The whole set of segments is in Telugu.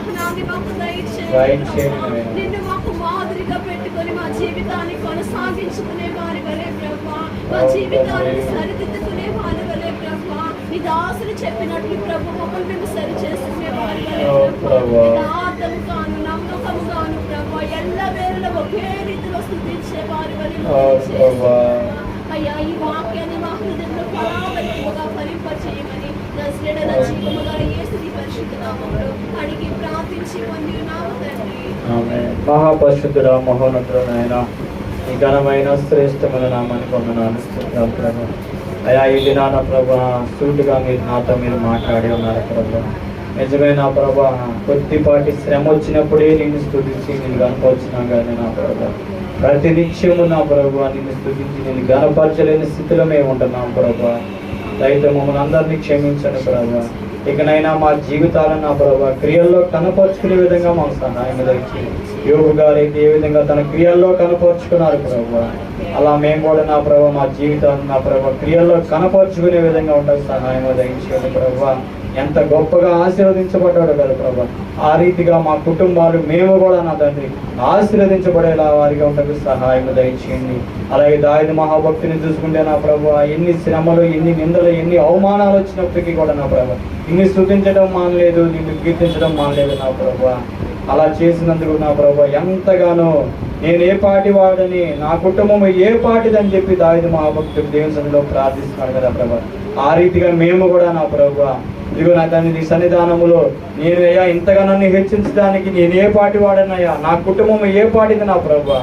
సహనాన్ని మాకు దయచేయండి. నిన్ను మాకు మాదిరిగా పెట్టుకొని మా జీవితాన్ని కొనసాగించుకునే వారి వలె ప్రభా, మా జీవితాలను సరిదిద్దుకునే వారి వలె ప్రభా, నీ దాసులు చెప్పినట్లు ప్రభు మమ్మల్ని మేము సరి చేసుకునే వారి వలె ప్రభా, యథార్థముగాను నమ్మకముగాను ప్రభా, ఎల్ల వేళ ఒకే రీతిలో స్తుతించే వారి వలె అయ్యా, ఈ వాక్యాన్ని మా హృదయంలో ఫలాభరితముగా ఫలింపచేయమని నజరేయుడైన జీవముగా యేసు పరిశుద్ధ నామములో అడిగి ప్రార్థించి పొందియున్నాము తండ్రి. ఆమేన్. మహాపరిశుద్ధుడా, మహోన్నతుడా నాయనా, ఈ ఘనమైన శ్రేష్టమైన నామానికి వందనాలు స్తుతిస్తున్నాం ప్రభు. అయ్యా, ఈ దినాన ప్రభు సూటిగా మీరు మాట్లాడి ఉన్నారు ప్రభు. నిజమైన ప్రభా, కొద్దిపాటి శ్రమ వచ్చినప్పుడే నిన్ను స్తుతించి నేను కనపరిచినా కానీ నా ప్రభా, ప్రతి నిత్యము నా ప్రభా నిన్ను స్తుతించి నేను గనపరచలేని స్థితిలో మేము ఉంటున్నాం ప్రభా. దయతో మమ్మల్ని అందరినీ క్షమించండి ప్రభా. ఇకనైనా మా జీవితాలను నా ప్రభా క్రియల్లో కనపరుచుకునే విధంగా మాకు సహాయం దయచేయండి. యోగు గారు అయితే ఏ విధంగా తన క్రియల్లో కనపరుచుకున్నారు ప్రభా, అలా మేము కూడా నా ప్రభా మా జీవితాన్ని నా ప్రభా క్రియల్లో కనపరుచుకునే విధంగా ఉంటుంది సహాయం దయచేయండి ప్రభా. ఎంత గొప్పగా ఆశీర్వదించబడ్డాడు కదా ప్రభా, ఆ రీతిగా మా కుటుంబాలు మేము కూడా నా తండ్రి ఆశీర్వదించబడేలా వారిగా ఉంటుంది సహాయం దయచేయండి. అలాగే దావీదు మహాభక్తుని చూసుకుంటే నా ప్రభా, ఎన్ని శ్రమలు, ఎన్ని నిందలు, ఎన్ని అవమానాలు వచ్చినప్పటికీ కూడా నా ప్రభా ఇన్ని స్తుతించడం మానలేదు, నిన్ను కీర్తించడం మానలేదు నా ప్రభా. అలా చేసినందుకు నా ప్రభా ఎంతగానో నేను ఏ పాటి వాడని, నా కుటుంబం ఏ పాటిదని చెప్పి దావీదు మహాభక్తుడు దేవుని సన్నిధిలో ప్రార్థిస్తున్నాడు కదా ప్రభా. ఆ రీతిగా మేము కూడా నా ప్రభా ఇదిగో నా తండ్రి నీ సన్నిధానములో నేను అయ్యా ఇంతగా నన్ను హెచ్చించడానికి నేను ఏ పాటి వాడనయ్యా, నా కుటుంబం ఏ పాటిది నా ప్రభా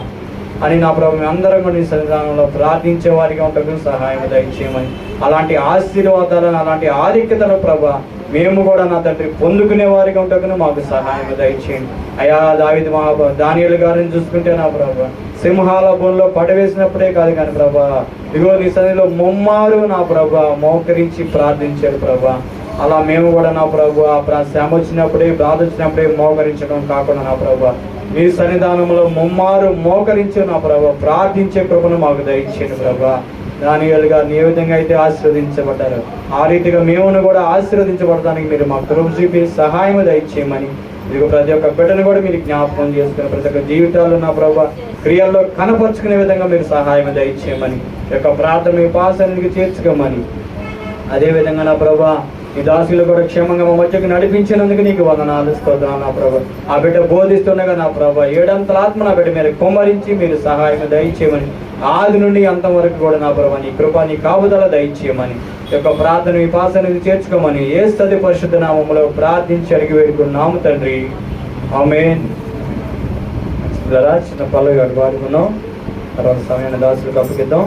అని నా ప్రభు అందరం కూడా నీ సన్నిధానంలో ప్రార్థించే వారిగా ఉండకు సహాయం దయచేయమని, అలాంటి ఆశీర్వాదాలను అలాంటి ఆధిక్యతల ప్రభా మేము కూడా నా తండ్రి పొందుకునే వారిగా ఉండకును మాకు సహాయం దయచేయండి. అయ్యా, దానియేలు గారిని చూసుకుంటే నా ప్రభా సింహాల బోన్లో పడవేసినప్పుడే కాదు కానీ ప్రభా ఇదిగో నీ సన్నిధిలో ముమ్మారు నా ప్రభా మోకరించి ప్రార్థించాడు ప్రభా. అలా మేము కూడా నా ప్రభు శ్రమ వచ్చినప్పుడే, బాధ వచ్చినప్పుడే మోకరించడం కాకుండా నా ప్రభా మీ సన్నిధానంలో ముమ్మారు మోకరించి నా ప్రభా ప్రార్థించే కృపను మాకు దయచేయండి ప్రభా. దానియేలు గారిని ఏ విధంగా అయితే ఆశీర్వదించబడ్డారు ఆ రీతిగా మేమును కూడా ఆశీర్వదించబడటానికి మీరు మా కృప చూపి సహాయం దయచేయమని, ఇదిగో ప్రతి ఒక్క బిడ్డను కూడా మీరు జ్ఞాపకం చేసుకుని ప్రతి ఒక్క జీవితాల్లో నా ప్రభా క్రియల్లో కనపరుచుకునే విధంగా మీరు సహాయం దయచేయమని, యొక్క ప్రార్థన మీ పాసనికి చేర్చుకోమని, అదేవిధంగా నా ప్రభా ఈ దాసులు కూడా క్షేమంగా మా మధ్యకు నడిపించినందుకు నీకు వందనాలు స్తోత్రాలు నా ప్రభా. ఆ బిడ్డ బోధిస్తుండగా నా ప్రభా ఏడంతల ఆత్మ నా బిడ్డ మీరు కుమ్మరించి మీరు సహాయం దయచేయమని, ఆది నుండి అంతం వరకు కూడా నా ప్రభా నీ కృప నీ కాపుదల దయచేయమని, యొక్క ప్రార్థన మీ పాసనికి చేర్చుకోమని యేసు పరిశుద్ధ నామములో ప్రార్థించి అడిగి వేడుకున్నాము తండ్రి, ఆమేన్. చిన్న పల్లవి అడుగు వాడుకున్నాం, తర్వాత సమయాన్ని దాసులకు అప్పగిద్దాం.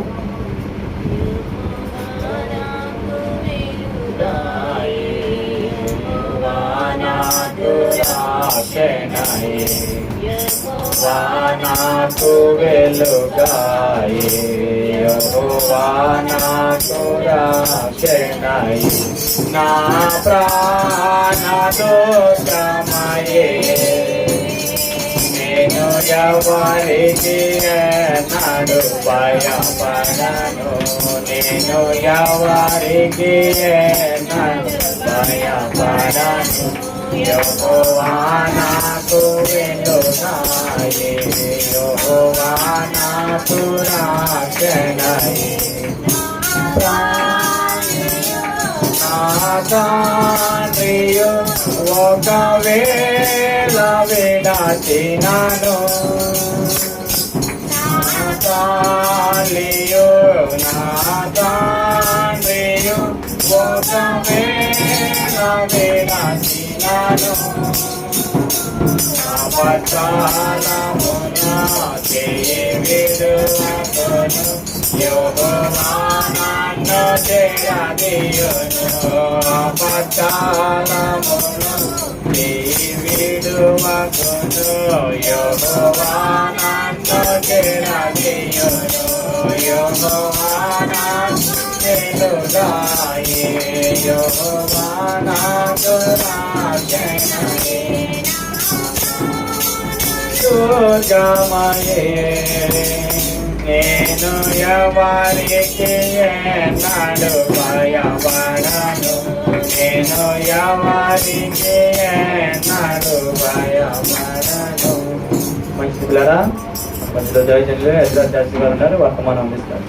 నాకు వెలుగాయి యెహోవా నాకు రక్షణయి, నా ప్రాణ దోషమయే నేను ఎవరికి నాడు భయపడను, నేను ఎవరికి నాడు భయపడను, యెహోవా నాకు వెలుగాయి యెహోవా నాకు రక్షణయి, నా తండ్రియు ఒకవేళ విడచినను, నా తండ్రియు ఒకవేళ విడచినను, అపచారమున విడువకును, యెహోవా నన్ను చేరదీయును, అపచారమున విడువకును, యెహోవా నన్ను చేరదీయును, యెహోవా నన్ను వెలుగాయి యెహోవా నాకు రక్షణయి, దుర్గమయే నేను ఎవరికి నాడు భయపడను, నేను ఎవరికి నాడు మంచి పిల్లరా మధ్యలో జయజనులు ఎదురు శాస్త్రి గారు ఉన్నారు, వర్తమానం అందిస్తారు.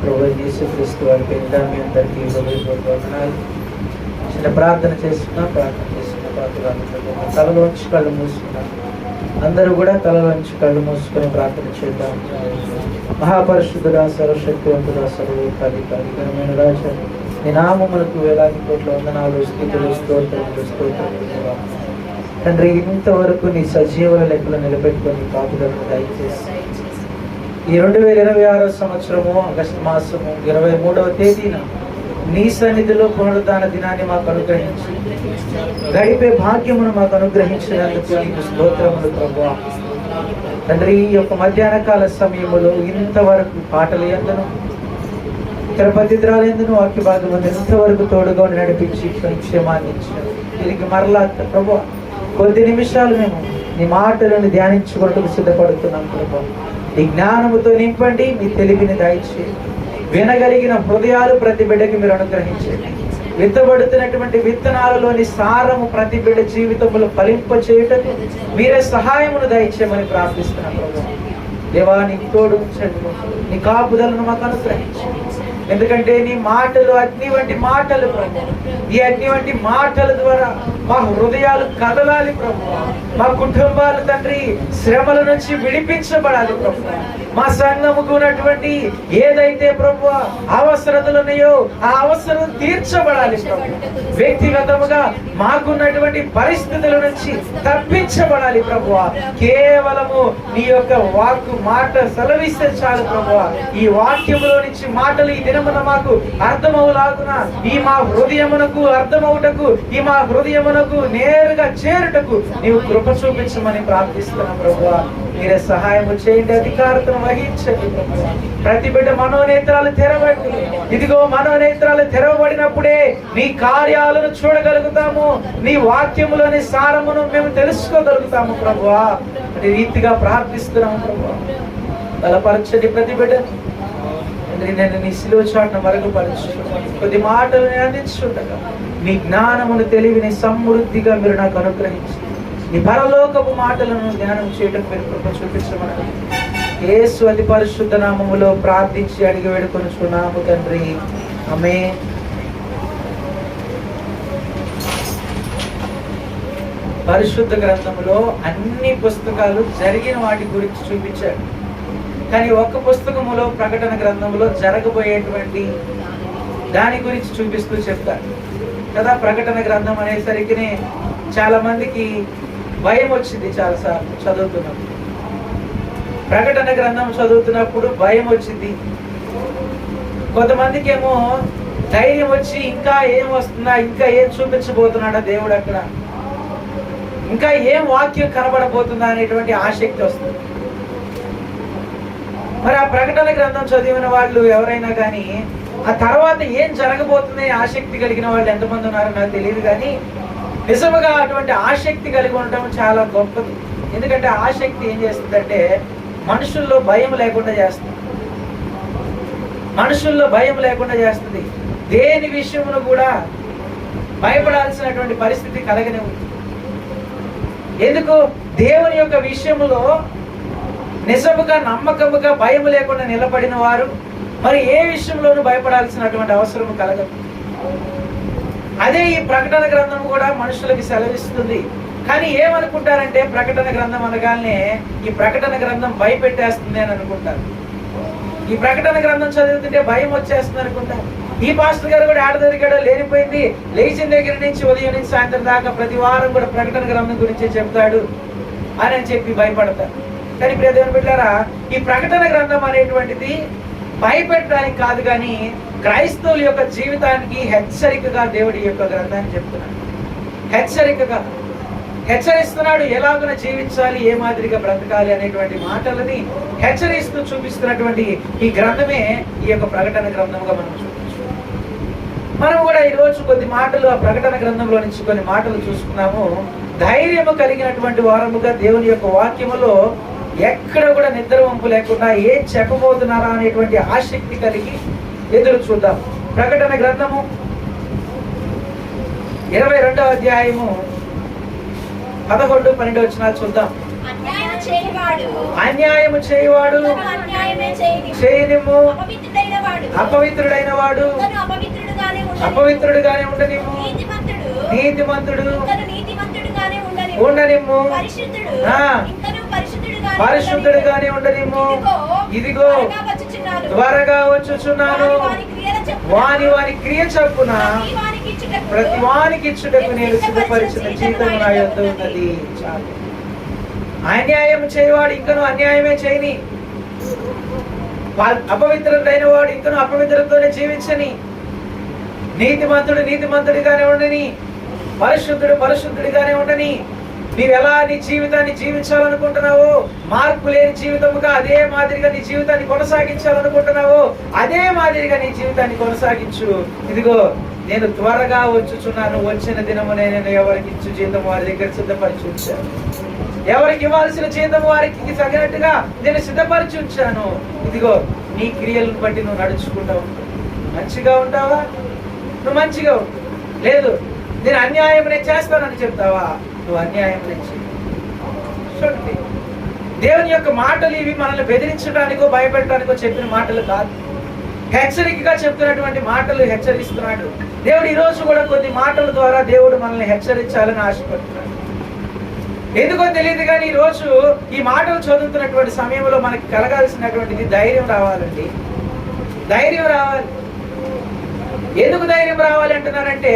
ప్రభువైన యేసుక్రీస్తు వారి పేరిట మీ అందరికీ వందనాలు. చిన్న ప్రార్థన చేస్తున్నా తలలోంచి కళ్ళు మూసుకున్నాం. అందరూ కూడా తలలోంచి కళ్ళు మూసుకొని ప్రార్థన చేద్దాం. మహాపరిశుద్ధుడా, సర్వశక్తివంతుడా, సర్వోపరికరమైన రాజా, నీ నామములకు వేలాది కోట్ల వందనాలు, స్తుతులు, స్తోత్రములు. తండ్రి, ఇంతవరకు నీ సజీవుల లెక్కలు నిలబెట్టుకొని కాపుదలను దయచేసి ఈ 2026 సంవత్సరము ఆగస్టు మాసము 23వ తేదీన నీ సన్నిధిలో పునరుద్ధాన దినాన్ని మాకు అనుగ్రహించి గడిపే భాగ్యమును మాకు అనుగ్రహించినందుకు నీకు స్తోత్రములు ప్రభువా. తండ్రి, ఈ యొక్క మధ్యాహ్న కాల సమయములో ఇంతవరకు పాటలు ఎందును ఇతర పద్ధతులు ఎందును వాక్య భాగం ఇంతవరకు తోడుగా నడిపించి క్షేమాన్ని ఇచ్చిన తిరిగి మరలా ప్రభువా కొద్ది నిమిషాలు మేము నీ మాటలను ధ్యానించుకున్నట్టుకు సిద్ధపడుతున్నాం ప్రభువా. నీ జ్ఞానముతో నింపండి, మీ తెలివిని దయచేయండి. వినగలిగిన హృదయాలు ప్రతి బిడ్డకి మీరు అనుగ్రహించండి. విత్తబడుతున్నటువంటి విత్తనాలలోని సారము ప్రతి బిడ్డ జీవితంలో ఫలింప చేయుటకు మీరే సహాయమును దయచేయమని ప్రార్థిస్తున్నాం ప్రభువా. దేవా, నీకు తోడు ఉంచండి, నీ కాపుదలను మాకు అనుగ్రహించండి. ఎందుకంటే నీ మాటలు అగ్ని వంటి మాటలు ప్రభువా. ఈ అగ్ని వంటి మాటల ద్వారా మా హృదయాలు కదలాలి ప్రభువా. మా కుటుంబాలు తండ్రి శ్రమల నుంచి విడిపించబడాలి ప్రభువా. మా సంఘముకు ఉన్నటువంటి ఏదైతే ప్రభువా అవసరతలు ఉన్నాయో ఆ అవసరం తీర్చబడాలి ప్రభువా. వ్యక్తిగతముగా మాకున్నటువంటి పరిస్థితుల నుంచి తప్పించబడాలి ప్రభువా. కేవలము నీ యొక్క వాక్కు మాట సెలవిస్తే చాలు ప్రభువా. ఈ వాక్యములో నుంచి మాటలు ఈ దినమున మాకు అర్థమవులాగున ఈ మా హృదయమునకు అర్థమవుటకు ఈ మా హృదయమునకు నేరుగా చేరుటకు నీవు కృప చూపించమని ప్రార్థిస్తున్నాం ప్రభువా. మీరే సహాయము చేయండి, అధికారతను వహించండి ప్రభువా. ప్రతి బిడ్డ మనోనేత్రాలు తెరవండి. ఇదిగో మనోనేత్రాలు తెరవబడినప్పుడే నీ కార్యాలను చూడగలుగుతాము, నీ వాక్యములోని సారమును మేము తెలుసుకోగలుగుతాము ప్రభువా. అనే రీతిగా ప్రార్థిస్తున్నాము ప్రభువా. బలపరచండి ప్రతి బిడ్డ. నేను నీ శిలువ చాటున మరుగుపరచు కొద్ది మాటలు అందించుండగా నీ జ్ఞానమును తెలివిని సమృద్ధిగా మీరు నాకు అనుగ్రహించి నీ పరలోకపు మాటలను ధ్యానం చేయడం మీరు కృప చూపించమని యేసు అతి పరిశుద్ధ నామములో ప్రార్థించి అడిగి వేడుకొనుచున్నాము తండ్రి, ఆమేన్. పరిశుద్ధ గ్రంథములో అన్ని పుస్తకాలు జరిగిన వాటి గురించి చూపించాడు. కానీ ఒక్క పుస్తకములో ప్రకటన గ్రంథంలో జరగబోయేటువంటి దాని గురించి చూపిస్తూ చెప్తాడు కదా. ప్రకటన గ్రంథం అనేసరికి చాలా మందికి భయం వచ్చింది. చాలాసార్లు చదువుతున్నప్పుడు ప్రకటన గ్రంథం చదువుతున్నప్పుడు భయం వచ్చింది. కొంతమందికి ఏమో ధైర్యం వచ్చి ఇంకా ఏం వస్తుందా, ఇంకా ఏం చూపించబోతున్నాడా దేవుడు అక్కడ, ఇంకా ఏం వాక్యం కనబడబోతుందా అనేటువంటి ఆసక్తి వస్తుంది. మరి ఆ ప్రకటన గ్రంథం చదివిన వాళ్ళు ఎవరైనా కానీ ఆ తర్వాత ఏం జరగబోతుంది ఆసక్తి కలిగిన వాళ్ళు ఎంతమంది ఉన్నారో నాకు తెలియదు. కానీ నిజముగా అటువంటి ఆసక్తి కలిగి ఉండటం చాలా గొప్పది. ఎందుకంటే ఆసక్తి ఏం చేస్తుందంటే మనుషుల్లో భయం లేకుండా చేస్తుంది. మనుషుల్లో భయం లేకుండా చేస్తుంది. దేని విషయంలో కూడా భయపడాల్సినటువంటి పరిస్థితి కలగనే ఉంది. ఎందుకు? దేవుని యొక్క విషయంలో నిజముగా నమ్మకముగా భయం లేకుండా నిలబడిన వారు మరి ఏ విషయంలోనూ భయపడాల్సినటువంటి అవసరం కలగదు. అదే ఈ ప్రకటన గ్రంథం కూడా మనుషులకి సెలవిస్తుంది. కానీ ఏమనుకుంటారంటే ప్రకటన గ్రంథం అనగానే ఈ ప్రకటన గ్రంథం భయపెట్టేస్తుంది అని అనుకుంటారు. ఈ ప్రకటన గ్రంథం చదువుతుంటే భయం వచ్చేస్తుంది అనుకుంటారు. ఈ పాస్టర్ గారు కూడా ఆడ దొరికాడో లేనిపోయింది, లేచిన దగ్గర నుంచి ఉదయం నుంచి సాయంత్రం దాకా ప్రతి వారం కూడా ప్రకటన గ్రంథం గురించి చెప్తాడు అని చెప్పి భయపడతారు. కానీ ప్రియ దేవుని బిడ్డలారా, ఈ ప్రకటన గ్రంథం అనేటువంటిది భయపెట్టడానికి కాదు, కానీ క్రైస్తవుల యొక్క జీవితానికి హెచ్చరికగా దేవుడి యొక్క గ్రంథాన్ని చెప్తున్నాడు. హెచ్చరికగా హెచ్చరిస్తున్నాడు. ఎలాగున జీవించాలి, ఏ మాదిరిగా బ్రతకాలి అనేటువంటి మాటలని హెచ్చరిస్తూ చూపిస్తున్నటువంటి ఈ గ్రంథమే ఈ యొక్క ప్రకటన గ్రంథంగా మనం చూపించు. మనం కూడా ఈరోజు కొద్ది మాటలు ఆ ప్రకటన గ్రంథంలో నుంచి కొన్ని మాటలు చూసుకున్నాము. ధైర్యము కలిగినటువంటి వారముగా దేవుని యొక్క వాక్యములో ఎక్కడ కూడా నిద్ర వంపు లేకుండా ఏం చెప్పబోతున్నారా అనేటువంటి ఆసక్తి కలిగి ఎదురు చూద్దాం. ప్రకటన గ్రంథము 22వ అధ్యాయము 11-12 వచనాలు చూద్దాం. అన్యాయము చేయవాడు చేయనిమ్ము, అపవిత్రుడైన వాడు అపవిత్రుడుగానే ఉండనిమ్ము, నీతిమంతుడు ఉండనిమ్ము, పరిశుద్ధుడుగానే ఉండనిమ్ము. ఇదిగో త్వరగా వచ్చుచున్నాను, వాని క్రియ చొప్పున ప్రతి వానికి ఇచ్చుటకు నేను సిద్ధపరిచిన జీతం నా యొద్ద ఉన్నది. చాలు. అన్యాయం చేయవాడు ఇంకను అన్యాయమే చేయని, అపవిత్రుడైన వాడు ఇంకను అపవిత్రతతోనే జీవించని, నీతిమంతుడిగానే ఉండని, పరిశుద్ధుడిగానే ఉండని. నీవెలా నీ జీవితాన్ని జీవించాలనుకుంటున్నావో, మార్పు లేని జీవితముగా అదే మాదిరిగా నీ జీవితాన్ని కొనసాగించాలనుకుంటున్నావో అదే మాదిరిగా నీ జీవితాన్ని కొనసాగించు. ఇదిగో నేను త్వరగా వచ్చుచున్నాను, వచ్చిన దినము నేను ఎవరికి ఇచ్చు జీతం వారి దగ్గర సిద్ధపరిచి ఉంచాను. ఎవరికి ఇవ్వాల్సిన జీతం వారికి తగినట్టుగా నేను సిద్ధపరిచి ఉంచాను. ఇదిగో నీ క్రియలను బట్టి నువ్వు నడుచుకుంటా ఉంటావు. మంచిగా ఉంటావా? నువ్వు మంచిగా ఉంటావు. లేదు నేను అన్యాయం నేను చేస్తానని చెప్తావా? నువ్వు అన్యాయం నుంచి చూడండి. దేవుని యొక్క మాటలు ఇవి మనల్ని బెదిరించడానికో భయపెట్టడానికో చెప్పిన మాటలు కాదు. హెచ్చరికగా చెప్తున్నటువంటి మాటలు హెచ్చరిస్తున్నాడు దేవుడు. ఈ రోజు కూడా కొన్ని మాటల ద్వారా దేవుడు మనల్ని హెచ్చరించాలని ఆశపడుతున్నాడు. ఎందుకో తెలియదు కానీ ఈ రోజు ఈ మాటలు చదువుతున్నటువంటి సమయంలో మనకి కలగాల్సినటువంటిది ధైర్యం రావాలండి. ధైర్యం రావాలి. ఎందుకు ధైర్యం రావాలి అంటున్నారంటే,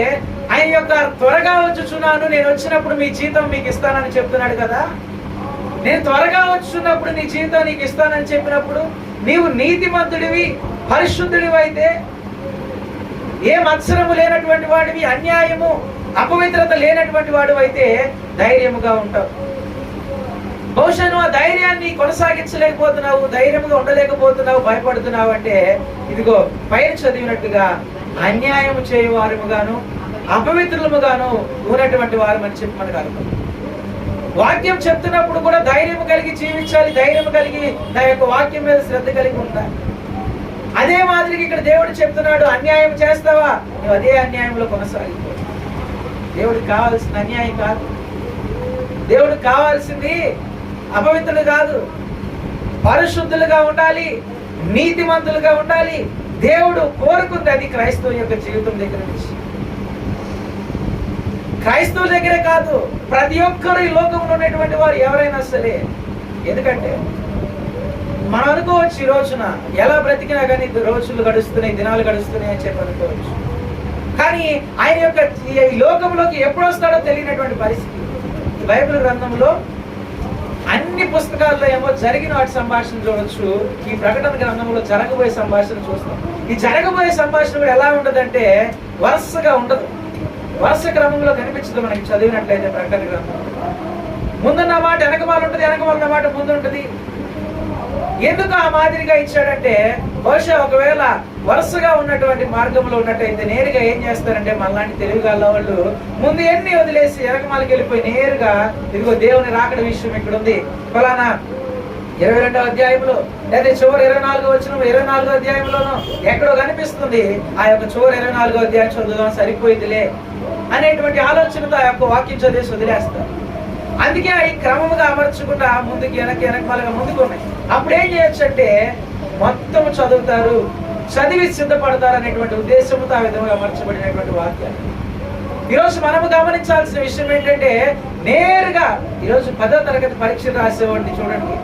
ఆయన యొక్క త్వరగా వచ్చుచున్నాను, నేను వచ్చినప్పుడు మీ జీతం మీకు ఇస్తానని చెప్తున్నాడు కదా. నేను త్వరగా వచ్చుచున్నప్పుడు నీ జీతం నీకు ఇస్తానని చెప్పినప్పుడు నీవు నీతిమంతుడివి, పరిశుద్ధుడివి అయితే, ఏ మత్సరము లేనటువంటి వాడివి, అన్యాయము అపవిత్రత లేనటువంటి వాడు అయితే ధైర్యముగా ఉంటావు. బహుశా నువ్వు ఆ ధైర్యాన్ని కొనసాగించలేకపోతున్నావు, ధైర్యముగా ఉండలేకపోతున్నావు, భయపడుతున్నావు అంటే ఇదిగో పైన చదివినట్టుగా అన్యాయము చేయవారముగాను అపవిత్రులముగాను ఉన్నటువంటి వారు అని చెప్పి మనకు అర్థం. వాక్యం చెప్తున్నప్పుడు కూడా ధైర్యం కలిగి జీవించాలి, ధైర్యం కలిగి నా యొక్క వాక్యం మీద శ్రద్ధ కలిగి ఉండాలి. అదే మాదిరిగా ఇక్కడ దేవుడు చెప్తున్నాడు, అన్యాయం చేస్తావా నువ్వు అదే అన్యాయంలో కొనసాగిపో. దేవుడికి కావాల్సిన అన్యాయం కాదు, దేవుడికి కావాల్సింది అపవిత్రులు కాదు, పరిశుద్ధులుగా ఉండాలి, నీతిమంతులుగా ఉండాలి. దేవుడు కోరుకుంది అది క్రైస్తవ యొక్క జీవితం దగ్గర నుంచి. క్రైస్తవుల దగ్గరే కాదు, ప్రతి ఒక్కరు ఈ లోకంలో ఉన్నటువంటి వారు ఎవరైనా సరే. ఎందుకంటే మనం అనుకోవచ్చు ఈ రోజున ఎలా బ్రతికినా కానీ రోజులు గడుస్తున్నాయి, దినాలు గడుస్తున్నాయి అని చెప్పి అనుకోవచ్చు. కానీ ఆయన యొక్క ఈ లోకంలోకి ఎప్పుడు వస్తాడో తెలియనటువంటి పరిస్థితి. ఈ బైబిల్ గ్రంథంలో అన్ని పుస్తకాల్లో ఏమో జరిగిన వాటి సంభాషణ చూడొచ్చు, ఈ ప్రకటన గ్రంథంలో జరగబోయే సంభాషణ చూస్తాం. ఈ జరగబోయే సంభాషణ కూడా ఎలా ఉండదంటే వరుసగా ఉండదు, వరుస క్రమంలో కనిపించదు మనకి చదివినట్లయితే. ప్రకటన గ్రంథం ముందున్న మాట వెనకమాల ఉంటుంది, వెనకమాల మాట ముందు ఉంటుంది. ఎందుకు ఆ మాదిరిగా ఇచ్చాడంటే, బహుశా ఒకవేళ వరుసగా ఉన్నటువంటి మార్గంలో ఉన్నట్టయితే నేరుగా ఏం చేస్తారంటే మనలాంటి తెలుగుగాళ్ళ వాళ్ళు ముందు ఎన్ని వదిలేసి వెనకమాలకి వెళ్ళిపోయి నేరుగా ఇదిగో దేవుని రాకడ విషయం ఇక్కడ ఉంది ఫలానా 22వ అధ్యాయంలో లేదా చివరి 24వ వచనం 24వ అధ్యాయంలోనూ ఎక్కడో కనిపిస్తుంది, ఆ యొక్క చివరి 24వ అధ్యాయం చదువుదాం సరిపోయిందిలే అనేటువంటి ఆలోచనతో ఆ యొక్క వాక్యం చదివేసి వదిలేస్తారు. అందుకే ఈ క్రమముగా అమర్చకుండా ముందుకి వెనకమాలగా ముందుకు ఉన్నాయి. అప్పుడు ఏం చేయొచ్చు అంటే మొత్తం చదువుతారు, చదివి సిద్ధపడతారు అనేటువంటి ఉద్దేశంతో ఆ విధంగా అమర్చబడినటువంటి వాక్యాలు. ఈరోజు మనము గమనించాల్సిన విషయం ఏంటంటే, నేరుగా ఈరోజు 10వ తరగతి పరీక్షలు రాసేవాడిని చూడండి,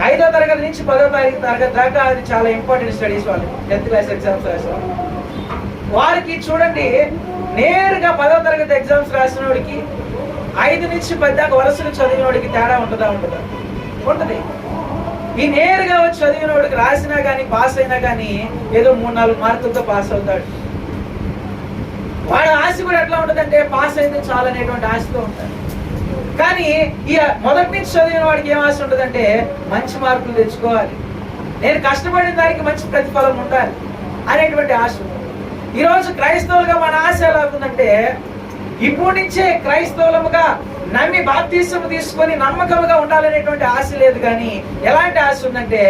5వ తరగతి నుంచి 10వ తరగతి దాకా అది చాలా ఇంపార్టెంట్ స్టడీస్. వాళ్ళు 10th క్లాస్ ఎగ్జామ్స్ రాసేవాళ్ళు వారికి చూడండి, నేరుగా 10వ తరగతి ఎగ్జామ్స్ రాసిన వాడికి 5 నుంచి 10 దాకా వరుసలు చదివిన వాడికి తేడా ఉంటుందా? ఉంటుంది. ఈ నేరుగా వచ్చి చదివిన వాడికి రాసినా కానీ పాస్ అయినా కానీ ఏదో 3-4 మార్కులతో పాస్ అవుతాడు. వాడు ఆశ కూడా ఎట్లా ఉంటుందంటే పాస్ అయితే చాలు అనేటువంటి ఆశతో ఉంటాడు. కానీ ఈ మొదటి నుంచి చదివిన వాడికి ఏం ఆశ ఉంటుందంటే మంచి మార్కులు తెచ్చుకోవాలి, నేను కష్టపడిన దానికి మంచి ప్రతిఫలం ఉండాలి అనేటువంటి ఆశ. ఈరోజు క్రైస్తవులుగా మన ఆశ ఎలా ఉందంటే, ఇప్పుడు నుంచే క్రైస్తవులముగా నమ్మి బాప్తీసం తీసుకొని నమ్మకముగా ఉండాలనేటువంటి ఆశ లేదు. కానీ ఎలాంటి ఆశ ఉందంటే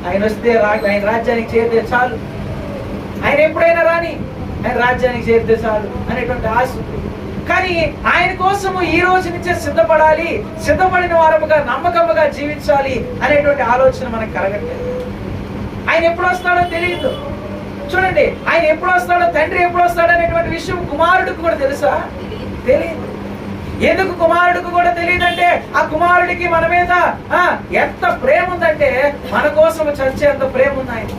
ఆయన వస్తే ఆయన రాజ్యానికి చేరితే చాలు, ఆయన ఎప్పుడైనా రాని ఆయన రాజ్యానికి చేరితే చాలు అనేటువంటి ఆశ ఉంది. కానీ ఆయన కోసము ఈ రోజు నుంచే సిద్ధపడాలి, సిద్ధపడిన వారముగా నమ్మకముగా జీవించాలి అనేటువంటి ఆలోచన మనకు కలగట్లేదు. ఆయన ఎప్పుడు వస్తాడో తెలియదు. చూడండి, ఆయన ఎప్పుడు వస్తాడో, తండ్రి ఎప్పుడు వస్తాడో అనేటువంటి విషయం కుమారుడికి కూడా తెలుసా? తెలియదు. ఎందుకు కుమారుడికి కూడా తెలియదంటే ఆ కుమారుడికి మన మీద ఎంత ప్రేమ ఉందంటే మన కోసం చచ్చేంత ప్రేమ ఉంది.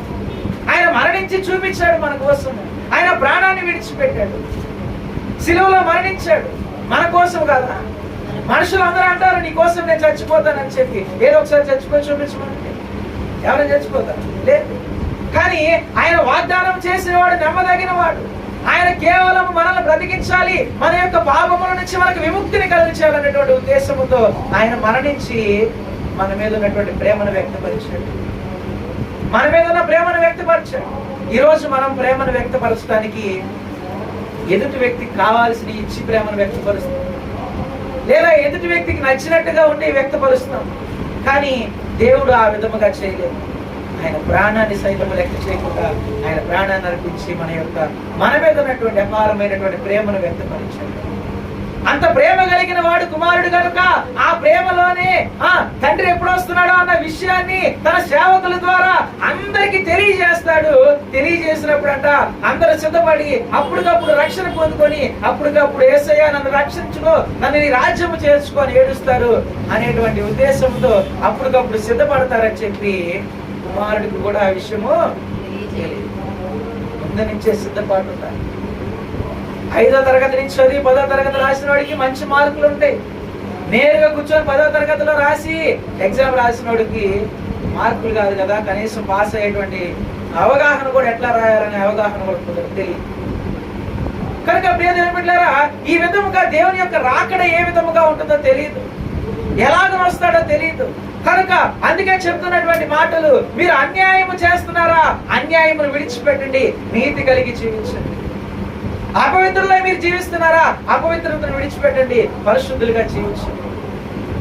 ఆయన మరణించి చూపించాడు మన కోసం. ఆయన ప్రాణాన్ని విడిచిపెట్టాడు, సిలువలో మరణించాడు మన కోసం కదా. మనుషులు అందరూ అంటారు నీ కోసం నేను చచ్చిపోతానని చెప్పి. ఏదో ఒకసారి చచ్చిపోయి చూపించమంటే ఎవరైనా చచ్చిపోతారు? లేదు. కానీ ఆయన వాగ్దానం చేసేవాడు నమ్మదగిన వాడు. ఆయన కేవలం మనల్ని బ్రతికించాలి, మన యొక్క పాపముల నుంచి మనకు విముక్తిని కలిగించాలనేటువంటి ఉద్దేశంతో ఆయన మరణించి మన మీద ఉన్నటువంటి ప్రేమను వ్యక్తపరిచాడు. మన మీద ఉన్న ప్రేమను వ్యక్తపరిచాడు. ఈరోజు మనం ప్రేమను వ్యక్తపరచడానికి ఎదుటి వ్యక్తికి కావాల్సిన ఇచ్చి ప్రేమను వ్యక్తపరుస్తాం, లేదా ఎదుటి వ్యక్తికి నచ్చినట్టుగా ఉండి వ్యక్తపరుస్తాం. కానీ దేవుడు ఆ విధముగా చేయలేదు. ఆయన ప్రాణాన్ని సైతం లెక్క చేయకుండా ఆయన ప్రాణాన్ని అర్పించి మన మీద ఉన్నటువంటి అపారమైనటువంటి ప్రేమను వ్యక్తపరిచాడు. అంత ప్రేమ కలిగిన వాడు కుమారుడు కనుక ఆ ప్రేమలోనే తండ్రి ఎప్పుడు వస్తున్నాడో అన్న విషయాన్ని తన సేవకుల ద్వారా అందరికి తెలియజేస్తాడు. తెలియజేసినప్పుడు అందరూ సిద్ధపడి అప్పటికప్పుడు రక్షణ పొందుకొని అప్పటికప్పుడు యేసయ్యా నన్ను రక్షించుకో, నన్ను నీ రాజ్యము చేర్చుకొని ఏడుస్తారు అనేటువంటి ఉద్దేశంతో అప్పటికప్పుడు సిద్ధపడతారని చెప్పి కుమారుడికి కూడా ఆ విషయము తెలియదు. ముందు నుంచే సిద్ధపాటు ఉంటాయి. 5వ తరగతి నుంచి చదివి 10వ తరగతి రాసిన వాడికి మంచి మార్కులు ఉంటాయి. నేరుగా కూర్చొని 10వ తరగతిలో రాసి ఎగ్జామ్ రాసిన వాడికి మార్కులు కాదు కదా, కనీసం పాస్ అయ్యేటువంటి అవగాహన కూడా ఎట్లా రాయాలనే అవగాహన కూడా తెలియదు. కనుక ప్రియ దేవుని బిడ్డలారా, ఈ విధముగా దేవుని యొక్క రాకడ ఏ విధముగా ఉంటుందో తెలియదు, ఎలాగ వస్తాడో తెలియదు. కనుక అందుకే చెప్తున్నటువంటి మాటలు, మీరు అన్యాయము చేస్తున్నారా, అన్యాయమును విడిచిపెట్టండి, నీతి కలిగి జీవించండి. అపవిత్రులై మీరు జీవిస్తున్నారా, అపవిత్రతను విడిచిపెట్టండి, పరిశుద్ధులుగా జీవించండి.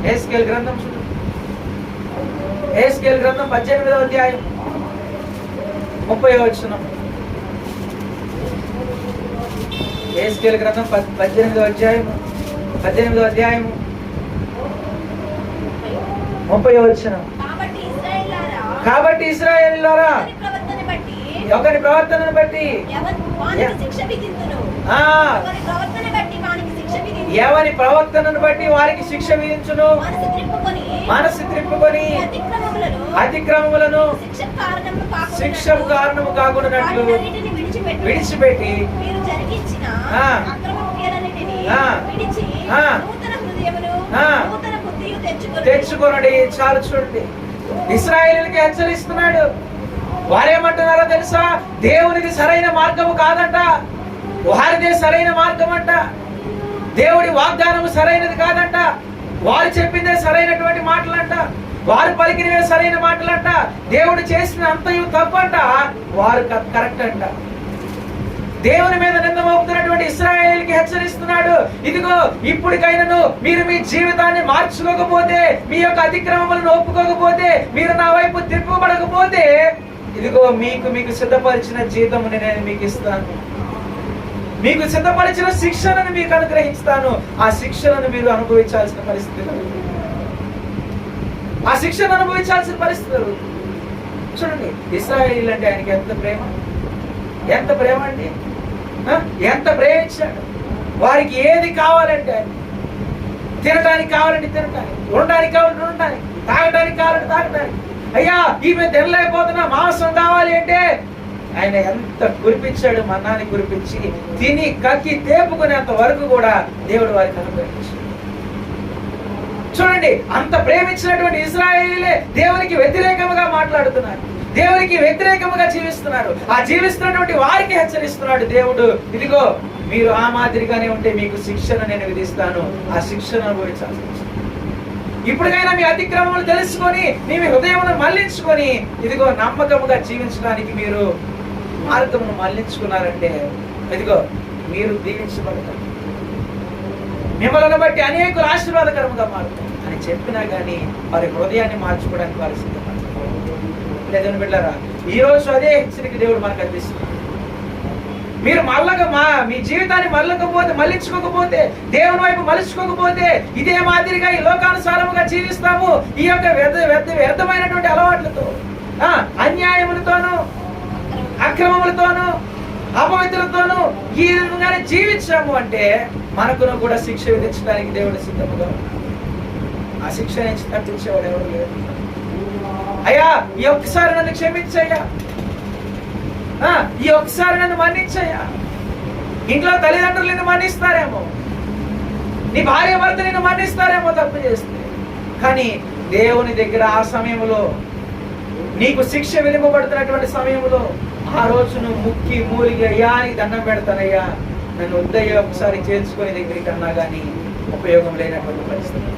ఎహెజ్కేలు గ్రంథం చూడండి. ఎహెజ్కేలు గ్రంథం 18వ అధ్యాయం 30వ వచనం. ఎహెజ్కేలు గ్రంథం 18వ అధ్యాయం 30వ వచనం. కాబట్టి ఇశ్రాయేలీయులారా ఒకరి ప్రవర్తనను బట్టి ఎవరి ప్రవర్తనను బట్టి వారికి శిక్ష విధించును. మనసు త్రిప్పుకొని అతిక్రమములను శిక్షకు కారణము కాకుండానట్లు విడిచిపెట్టి తెచ్చుకొనడి. చాలు చూడండి, ఇశ్రాయేలుకి హెచ్చరిస్తున్నాడు. వారేమంటున్నారో తెలుసా? దేవునికి సరైన మార్గము కాదంట, వారిదే సరైన మార్గం అంట. దేవుడి వాగ్దానము సరైనది కాదంట, వారు చెప్పిందే సరైనటువంటి మాటలంట, వారు పలికినవే సరైన మాటలంట. దేవుడు చేసిన అంతయు తప్పంట, వారు కరెక్ట్ అంట. దేవుని మీద నింద మోపుతున్నటువంటి ఇశ్రాయేలుకి హెచ్చరిస్తున్నాడు. ఇదిగో, ఇప్పటికైనాను మీరు మీ జీవితాన్ని మార్చుకోకపోతే, మీ యొక్క అతిక్రమములను ఒప్పుకోకపోతే, మీరు నా వైపు తిప్పబడకపోతే, ఇదిగో మీకు సిద్ధపరిచిన జీతముని నేను మీకు ఇస్తాను, మీకు సిద్ధపరిచిన శిక్షణను మీకు అనుగ్రహిస్తాను. ఆ శిక్షణను మీరు అనుభవించాల్సిన పరిస్థితులు, ఆ శిక్షను అనుభవించాల్సిన పరిస్థితులు. చూడండి, ఇశ్రాయేలు అంటే ఆయనకి ఎంత ప్రేమ, ఎంత ప్రేమ అండి, ఎంత ప్రేమించాడు. వారికి ఏది కావాలంటే తినడానికి కావాలంటే తినడానికి, ఉండడానికి కావాలంటే ఉండడానికి, తాగడానికి కావాలంటే తాగడానికి. అయ్యా ఈమె తినలేకపోతున్నా, మాంసం కావాలి అంటే ఆయన ఎంత కురిపించాడు, మన్నాన్ని కురిపించి తిని కక్కి తేపుకునేంత వరకు కూడా దేవుడు వారికి అనుగ్రహించాడు. చూడండి, అంత ప్రేమించినటువంటి ఇశ్రాయేలీలే దేవునికి వ్యతిరేకముగా మాట్లాడుతున్నారు, దేవునికి వ్యతిరేకముగా జీవిస్తున్నారు. ఆ జీవిస్తున్నటువంటి వారికి హెచ్చరిస్తున్నాడు దేవుడు. ఇదిగో, మీరు ఆ మాదిరిగానే ఉంటే మీకు శిక్షను నేను విధిస్తాను, ఆ శిక్షను అనుభవించాల్సి వచ్చింది. ఇప్పటికైనా మీ అతిక్రమములు తెలుసుకొని మీ హృదయమును మళ్లించుకొని, ఇదిగో నమ్మకముగా జీవించడానికి మీరు మార్గమును మళ్లించుకున్నారంటే, ఇదిగో మీరు దీవించబడతారు. మిమ్మల్ని బట్టి అనేకులు ఆశీర్వాదకరంగా మారుతారు అని చెప్పినా కానీ వారి హృదయాన్ని మార్చుకోవడానికి వారి సిద్ధపడతారు. లేదని బిడ్డారా, ఈ రోజు అదే హెచ్చరిక దేవుడు మనకు అందిస్తుంది. మీరు మీ జీవితాన్ని మళ్ళించుకోకపోతే, దేవుని వైపు మలుచుకోకపోతే, ఇదే మాదిరిగా ఈ లోకానుసారముగా జీవిస్తాము. ఈ యొక్క వ్యర్థమైనటువంటి అలవాట్లతో, అన్యాయములతోనూ, అక్రమములతోనూ, అపవిత్రతోనూ ఈ విధంగానే జీవించాము అంటే మనకును కూడా శిక్ష విధించడానికి దేవుడు సిద్ధముగా ఉన్నాడు. ఆ శిక్ష నుంచి తప్పించేవాడు ఎవరు లేరు. అయ్యా, ఈ ఒక్కసారి నన్ను క్షమించయ్యా, ఈ ఒక్కసారి నన్ను మన్నించయ్యా. ఇంట్లో తల్లిదండ్రులు నిన్ను మన్నిస్తారేమో, నీ భార్య భర్త నిన్ను మన్నిస్తారేమో తప్పు చేస్తే. కానీ దేవుని దగ్గర ఆ సమయంలో నీకు శిక్ష విధింపబడుతున్నటువంటి సమయంలో ఆ రోజు నువ్వు ముక్కి మూలిగా అయ్యా నీకు దండం పెడతానయ్యా, నన్ను వద్దయ్యా ఒకసారి చేర్చుకొని దగ్గరికి అన్నా కానీ ఉపయోగం లేనటువంటి పరిస్థితి.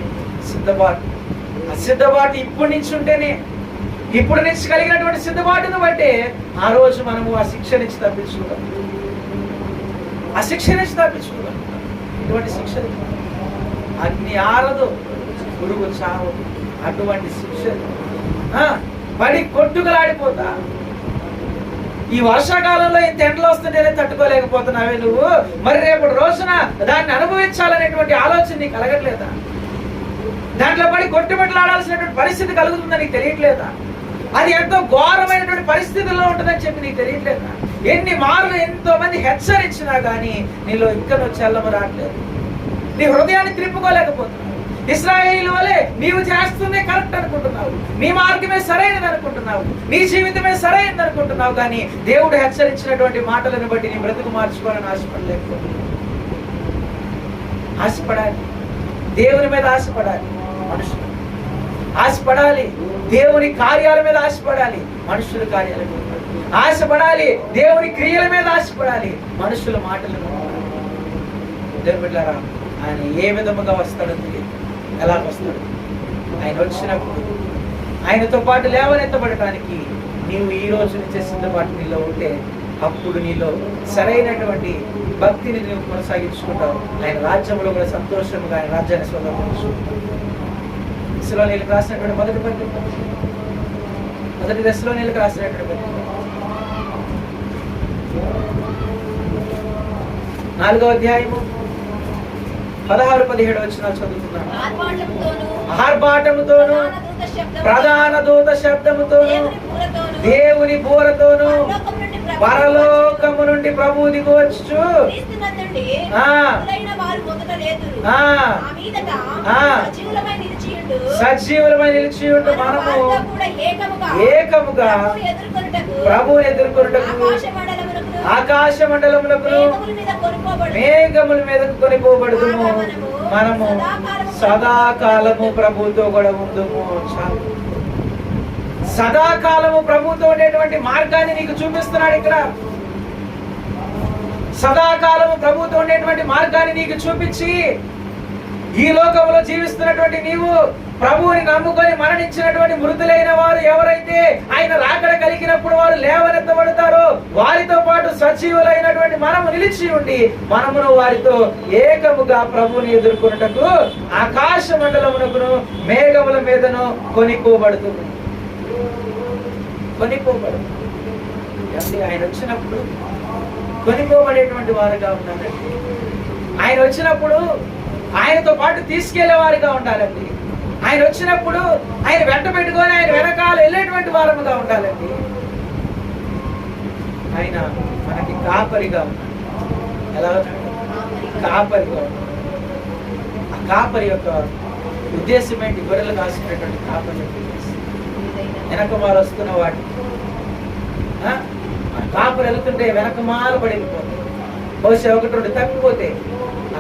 సిద్ధపాటు ఇప్పటి నుంచి ఉంటేనే, ఇప్పుడు నుంచి కలిగినటువంటి సిద్ధపాటును బట్టే ఆ రోజు మనము ఆ శిక్ష నుంచి తప్పించుకోగలం. ఆ శిక్ష నుంచి తప్పించుకోగలం. ఇటువంటి శిక్ష అగ్ని ఆరదు, పురుగు చావు. అటువంటి శిక్ష పడి కొట్టుకులాడిపోతా. ఈ వర్షాకాలంలో ఇంత ఎండలు వస్తుంటేనే తట్టుకోలేకపోతున్నావే నువ్వు, మరి రేపు రోజున దాన్ని అనుభవించాలనేటువంటి ఆలోచన నీకు కలగట్లేదా? దాంట్లో పడి కొట్టుబెట్టలాడాల్సినటువంటి పరిస్థితి కలుగుతుందని నీకు తెలియట్లేదా? అది ఎంతో ఘోరమైనటువంటి పరిస్థితుల్లో ఉంటుందని చెప్పి నీకు తెలియట్లేదా? ఎన్ని మార్లు ఎంతో మంది హెచ్చరించినా కానీ నీలో ఇక్కడ చల్లము రావట్లేదు. నీ హృదయాన్ని త్రిప్పుకోలేకపోతున్నావు. ఇశ్రాయేలు వలె నీవు చేస్తుందే కరెక్ట్ అనుకుంటున్నావు, నీ మార్గమే సరైనది అనుకుంటున్నావు, నీ జీవితమే సరైనది అనుకుంటున్నావు. కానీ దేవుడు హెచ్చరించినటువంటి మాటలను బట్టి నీ బ్రతుకు మార్చుకోవాలని ఆశపడలేకపోతున్నావు. ఆశపడాలి, దేవుని మీద ఆశపడాలి. మనుషులు ఆశపడాలి, దేవుని కార్యాల మీద ఆశపడాలి. మనుషుల కార్యాల మీద ఆశపడాలి, దేవుని క్రియల మీద ఆశపడాలి. మనుషుల మాటలు దేవుని బిడ్డలారా, ఆయన ఏ విధముగా వస్తాడో తెలియదు, ఎలా వస్తాడు. ఆయన వచ్చినప్పుడు ఆయనతో పాటు లేవనెత్తబడటానికి నీవు ఈ రోజు నుంచే సిద్ధపాటు నీలో ఉంటే అప్పుడు నీలో సరైనటువంటి భక్తిని నువ్వు కొనసాగించుకుంటావు. ఆయన రాజ్యంలో కూడా సంతోషంగా ఆయన రాజ్యాన్ని స్వతంత్రించుకుంటావు. దశలోనిలకు రాసినటువంటి మొదటి దశలోనిలకు రాసినటువంటి 4వ అధ్యాయము 16-17 వచనాలు చదువుతున్నాను. ఆర్భాటముతోను, ప్రధాన దూత శబ్దముతోను, దేవుని బూరతోను పరలోకము నుండి ప్రభువు దిగివచ్చు. సజీవులమై నిలిచియుండు మనము ఏకముగా ప్రభువుని ఎదుర్కొనుటకు ఆకాశ మండలములకు మేఘముల మీదకు కొనిపోబడుదుము. మనము సదాకాలము ప్రభువుతో కూడా ఉందుము. సదాకాలము ప్రభువుతో ఉండేటువంటి మార్గాన్ని నీకు చూపిస్తున్నాడు ఇక్కడ. సదాకాలము ప్రభువుతో ఉండేటువంటి మార్గాన్ని నీకు చూపించి ఈ లోకంలో జీవిస్తున్నటువంటి నీవు ప్రభువుని నమ్ముకొని మరణించినటువంటి మృతులైన వారు ఎవరైతే ఆయన రాకడ కలిగినప్పుడు వారు లేవనెత్తబడతారో వారితో పాటు సజీవులైనటువంటి మనము నిలిచి ఉండి మనమును వారితో ఏకముగా ప్రభువుని ఎదుర్కొనుటకు ఆకాశ మండలమునకును మేఘముల మీదను కొనిపోబడుతుంది. ఆయన వచ్చినప్పుడు కొనిపోబడేటువంటి వారుగా ఉండాలండి. ఆయన వచ్చినప్పుడు ఆయనతో పాటు తీసుకెళ్లే వారిగా ఉండాలండి. ఆయన వచ్చినప్పుడు ఆయన వెంట పెట్టుకొని ఆయన వెనకాల వెళ్ళేటువంటి వారముగా ఉండాలండి. ఆయన మనకి కాపరిగా ఉన్నాడు. ఎలా కాపరిగా ఉన్నాడు. ఆ కాపరి యొక్క ఉద్దేశం ఏంటి? గొర్రెలు కాసుకునేటువంటి కాపరి యొక్క ఉద్దేశం. వెనక వారు వస్తున్న వాటి కాపరి వెళ్తుంటే వెనక మాల పడిపోతుంది. బహుశా 1-2 తప్పిపోతే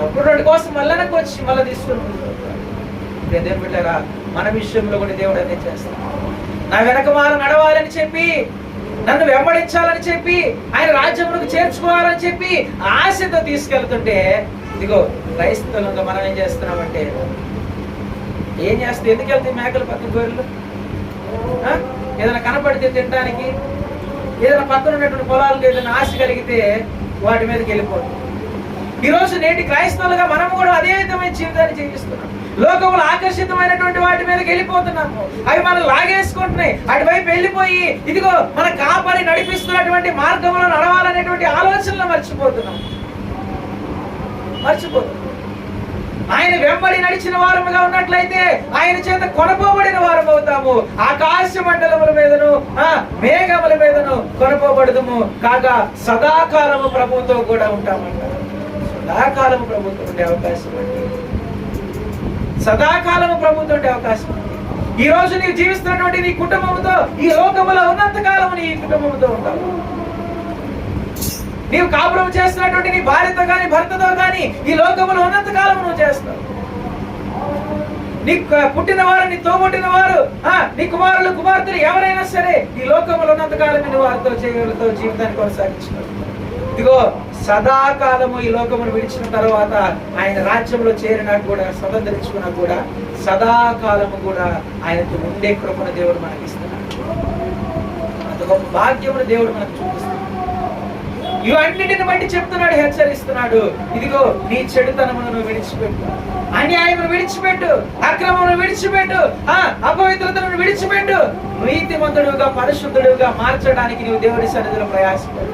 1-2 కోసం మళ్ళీ వచ్చి మళ్ళీ తీసుకుని దేవుని బిడ్డలారా, మన విషయంలో కూడా దేవుడు అదే చేస్తాడు. నా వెనక మాల నడవాలని చెప్పి, నన్ను వెంబడించాలని చెప్పి, ఆయన రాజ్యంలోకి చేర్చుకోవాలని చెప్పి ఆశతో తీసుకెళ్తుంటే ఇదిగో క్రైస్తవులుగా మనం ఏం చేస్తున్నామంటే ఎందుకు వెళ్తాయి మేకలు పక్కన గొర్రెలు? ఏదైనా కనపడితే తినడానికి, ఏదైనా పక్కన ఉన్నటువంటి పొలాలకు ఏదైనా ఆశ కలిగితే వాటి మీదకి వెళ్ళిపోతుంది. ఈ రోజు నేటి క్రైస్తవులుగా మనం కూడా అదే విధమైన జీవితాన్ని జీవిస్తున్నాం. లోకంలో ఆకర్షితమైనటువంటి వాటి మీదకి వెళ్ళిపోతున్నాము. అవి మనం లాగేసుకుంటున్నాయి. అటువైపు వెళ్ళిపోయి ఇదిగో మన కాపరి నడిపిస్తున్నటువంటి మార్గంలో నడవాలనేటువంటి ఆలోచనలు మర్చిపోతున్నాం. ఆయన వెంబడి నడిచిన వారముగా ఉన్నట్లయితే ఆయన చేత కొనపోబడిన వారం అవుతాము. ఆకాశ మండలముల మీదను మేఘముల మీదను కొనపోబడదుము కాగా సదాకాలము ప్రభువుతో కూడా ఉంటామంటారు. సదాకాలము ప్రభుత్వం ఉండే అవకాశం ఉంది. సదాకాలము ప్రభుత్వం ఉండే అవకాశం ఉంది. ఈ రోజు నీవు జీవిస్తున్నటువంటి నీ కుటుంబంతో ఈ లోకములో ఉన్నంత కాలము నీ కుటుంబంతో ఉంటావు. నీవు కాపురం చేస్తున్నటువంటి నీ భార్యతో గాని భర్తతో గాని ఈ లోకములో ఉన్నంత కాలం నువ్వు చేస్తావు. నీ పుట్టిన వారు, నీ తోబుట్టిన వారు, నీ కుమారులు కుమార్తెలు ఎవరైనా సరే ఈ లోకములో ఉన్నంత కాలం నీ వారితో చేయగలతో జీవితాన్ని కొనసాగించుకోవాలి. ఇదిగో సదాకాలము ఈ లోకమును విడిచిన తర్వాత ఆయన రాజ్యంలో చేరినా కూడా స్వతంత్రించుకున్నా కూడా సదాకాలము కూడా ఆయనతో ఉండే కృపను దేవుడు మనకి ఇస్తున్నాడు. అంత గొప్ప భాగ్యమును దేవుడు మనకు చూపిస్తున్నాడు. ఇవన్నిటిని బట్టి చెప్తున్నాడు, హెచ్చరిస్తున్నాడు. ఇదిగో నీ చెడుతనమును నువ్వు విడిచిపెట్టు, అన్యాయమును విడిచిపెట్టు, అక్రమమును విడిచిపెట్టు, అపవిత్రతను విడిచిపెట్టు, నీతిమంతుడుగా పరిశుద్ధుడుగా మార్చడానికి నీవు దేవుడి సన్నిధిలో ప్రయాసపడు.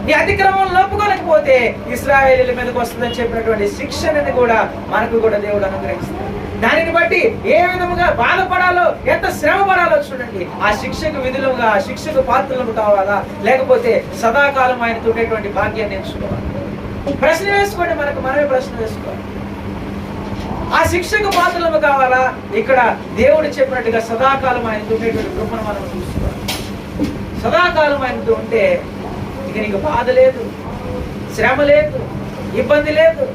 నీ అతిక్రమం ఒప్పుకోలేకపోతే ఇశ్రాయేలీయుల మీదకి వస్తుందని చెప్పినటువంటి శిక్షణని కూడా మనకు కూడా దేవుడు అనుగ్రహిస్తాడు. దానిని బట్టి ఏ విధముగా బాధపడాలో, ఎంత శ్రమ పడాలో చూడండి. ఆ శిక్షకు విధులుగా, ఆ శిక్షకు పాత్రలు కావాలా, లేకపోతే సదాకాలం ఆయనతో ఉండేటువంటి భాగ్యాన్ని ఎంచుకోవాలి. ప్రశ్న వేసుకోండి, మనమే ప్రశ్న వేసుకోవాలి. ఆ శిక్షకు పాత్రలు కావాలా, ఇక్కడ దేవుడు చెప్పినట్టుగా సదాకాలం ఆయనతో ఉండేటువంటి కృపను మనం చూసుకోవాలి. సదాకాలం ఆయనతో ఉంటే ఇక నీకు బాధ లేదు, శ్రమ లేదు, ఇబ్బంది లేదు,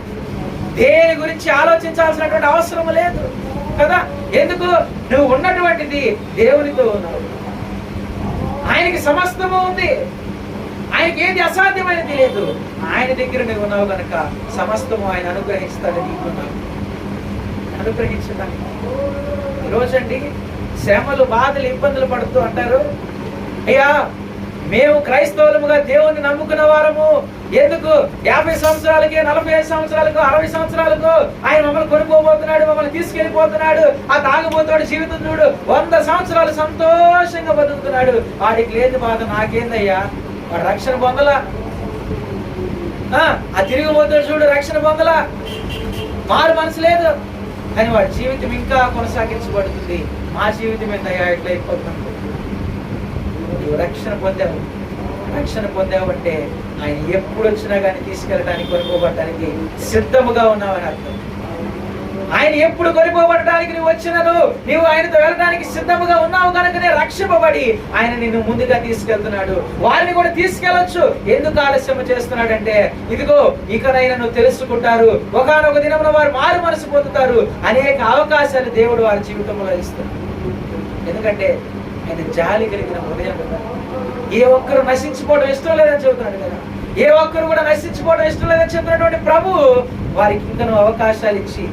దేని గురించి ఆలోచించాల్సినటువంటి అవసరం లేదు కదా. ఎందుకు? నువ్వు ఉన్నటువంటిది దేవునితో ఉన్నావు. ఆయనకి సమస్తము ఉంది. ఆయనకి ఏది అసాధ్యమైనది లేదు. ఆయన దగ్గర నువ్వు ఉన్నావు కనుక సమస్తము ఆయన అనుగ్రహిస్తాడని నీకున్నావు. అనుగ్రహించడానికి ఈరోజండి శ్రమలు, బాధలు, ఇబ్బందులు పడుతూ అంటారు, అయ్యా మేము క్రైస్తవులముగా దేవుణ్ణి నమ్ముకున్న వారము, ఎందుకు 50 సంవత్సరాలకి, 45 సంవత్సరాలకు, 60 సంవత్సరాలకు ఆయన మమ్మల్ని కొనుక్కోబోతున్నాడు, మమ్మల్ని తీసుకెళ్లిపోతున్నాడు. ఆ తాగుబోతాడు జీవితం చూడు, 100 సంవత్సరాలు సంతోషంగా బతుకుతున్నాడు. వాడికి లేదు బాధ, నాకేందయ్యా, వాడు రక్షణ పొందలా. ఆ తిరిగిపోతాడు చూడు, రక్షణ పొందలా, మారు మనసు లేదు, కానీ వాడి జీవితం ఇంకా కొనసాగించబడుతుంది. మా జీవితం ఏందయ్యా ఎట్లా అయిపోతుంది? నువ్వు రక్షణ పొందావు అంటే ఆయన ఎప్పుడు వచ్చినా కానీ తీసుకెళ్ళడానికి, కొనుక్కోబడటానికి సిద్ధముగా ఉన్నావని అర్థం. ఆయన ఎప్పుడు కొనుక్కోబడటానికి నువ్వు వచ్చినను, నీవు ఆయనతో వెళ్ళడానికి సిద్ధముగా ఉన్నావు కనుకనే రక్షింపబడి ఆయన నిన్ను ముందుగా తీసుకెళ్తున్నాడు. వారిని కూడా తీసుకెళ్లొచ్చు. ఎందుకు ఆలస్యం చేస్తున్నాడంటే, ఇదిగో ఇకనైనా నువ్వు తెలుసుకుంటారు, ఒకానొక దినమున వారు మారు మనసు పొందుతారు. అనేక అవకాశాలు దేవుడు వారి జీవితంలో ఇస్తున్నాడు. ఎందుకంటే ఆయన జాలి కలిగిన హృదయం కదా. ఏ ఒక్కరు నశించిపోవడం ఇష్టం లేదని చెబుతున్నాడు కదా. ఏ ఒక్కరు కూడా నశించిపోవడం ఇష్టం లేదని చెప్తున్నటువంటి ప్రభు వారికి ఇంకనూ అవకాశాలు ఇచ్చి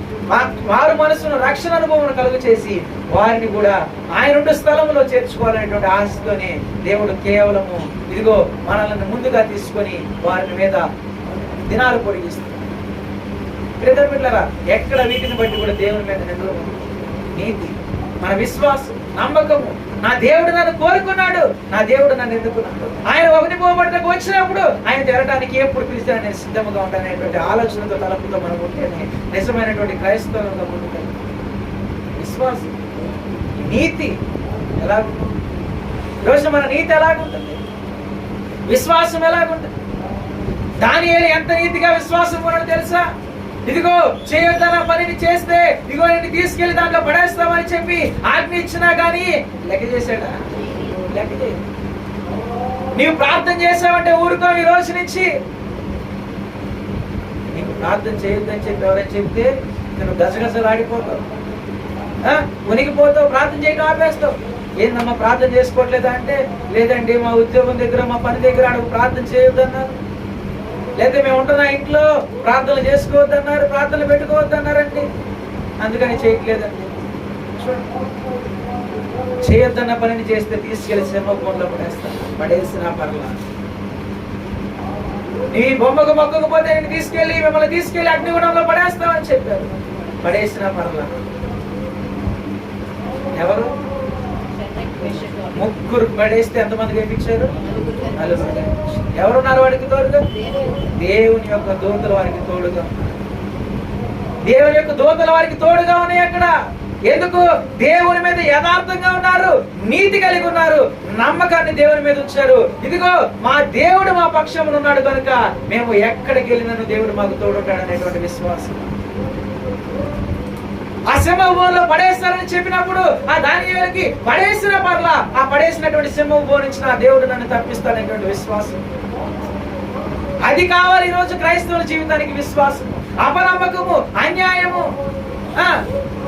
వారి మనసును రక్షణ అనుభవం కలుగు చేసి వారిని కూడా ఆయన ఉండే స్థలంలో చేర్చుకోవాలనేటువంటి ఆశతోనే దేవుడు కేవలము ఇదిగో మనల్ని ముందుగా తీసుకొని వారి మీద దినాలు పొడిగిస్తున్నాడు. పిల్లరా, ఎక్కడ వీటిని బట్టి కూడా దేవుని మీద నిందలు, నీతి, మన విశ్వాసం, నమ్మకము. నా దేవుడు నన్ను కోరుకున్నాడు, నా దేవుడు నన్ను ఎందుకున్నాడు, ఆయన ఒకటి పోబట్టకు వచ్చినప్పుడు ఆయన తెరడానికి ఎప్పుడు పిలిచినా నేను సిద్ధంగా ఉంటాననేటువంటి ఆలోచనతో, తలపుతో మనం ఉంటేనే నిజమైనటువంటి క్రైస్తవంగా ముందుకెళ్ళి విశ్వాసం, నీతి ఎలాగుంటుంది? ఈరోజు మన నీతి ఎలాగుంటుంది? విశ్వాసం ఎలాగుంటుంది? దానియేలు ఎంత నీతిగా విశ్వాసం ఉన్నాడో తెలుసా? ఇదిగో చేయొద్దన్న పనిని చేస్తే ఇదిగో నేను తీసుకెళ్లి దాంట్లో పడేస్తామని చెప్పి ఆజ్ఞ ఇచ్చినా కానీ లెక్క చేశాడా? లెక్క చేయ. నీవు ప్రార్థన చేసావంటే ఊరుకో. ఈ రోజు నుంచి నీకు ప్రార్థన చేయొద్దని చెప్పి ఎవరైనా చెప్తే నువ్వు గసగసలు ఆడిపోతావు, ఉనికిపోతావు, ప్రార్థన చేయడం ఆపేస్తావు. ఏందమ్మా ప్రార్థన చేసుకోవట్లేదా అంటే, లేదండి మా ఉద్యోగం దగ్గర, మా పని దగ్గర అడుగు ప్రార్థన చేయొద్దన్నారు, లేదా మేము ఉంటున్నా ఇంట్లో ప్రార్థనలు చేసుకోవద్దన్నారు, ప్రార్థనలు పెట్టుకోవద్దన్నారండి, అందుకని చేయట్లేదండి. చేయొద్దన్న పనిని చేస్తే తీసుకెళ్లి సింహభూమిలో పడేస్తాను, పడేసిన పర్లా. నీ బొమ్మకు మొక్కకపోతే నేను మిమ్మల్ని తీసుకెళ్లి అగ్నిగుణంలో పడేస్తామని చెప్పారు. పడేసిన పర్లా ఎవరు? ముగ్గురు పడేస్తే ఎంతమందికి వేయించారు? నలుగురు. ఎవరున్నారు వాడికి తోడుగా? దేవుని యొక్క దూతలు వారికి తోడుగా, దేవుని యొక్క దూతలు వారికి తోడుగా ఉన్నాయి. అక్కడ ఎందుకు? దేవుని మీద యథార్థంగా ఉన్నారు, నీతి కలిగి ఉన్నారు, నమ్మకాన్ని దేవుని మీద ఉంచారు. ఇదిగో మా దేవుడు మా పక్షమున ఉన్నాడు కనుక మేము ఎక్కడికి వెళ్ళినను దేవుడు మాకు తోడుంటాడు అనేటువంటి విశ్వాసం. ఆ సింహభూమిలో పడేస్తారని చెప్పినప్పుడు ఆ దానియేలుకి పడేసిన పర్లా, ఆ పడేసినటువంటి సింహభూమి నుంచి నా దేవుడు నన్ను తప్పిస్తాడనేటువంటి విశ్వాసం. అది కావాలి ఈరోజు క్రైస్తవుల జీవితానికి విశ్వాసం. అపనమ్మకము, అన్యాయము,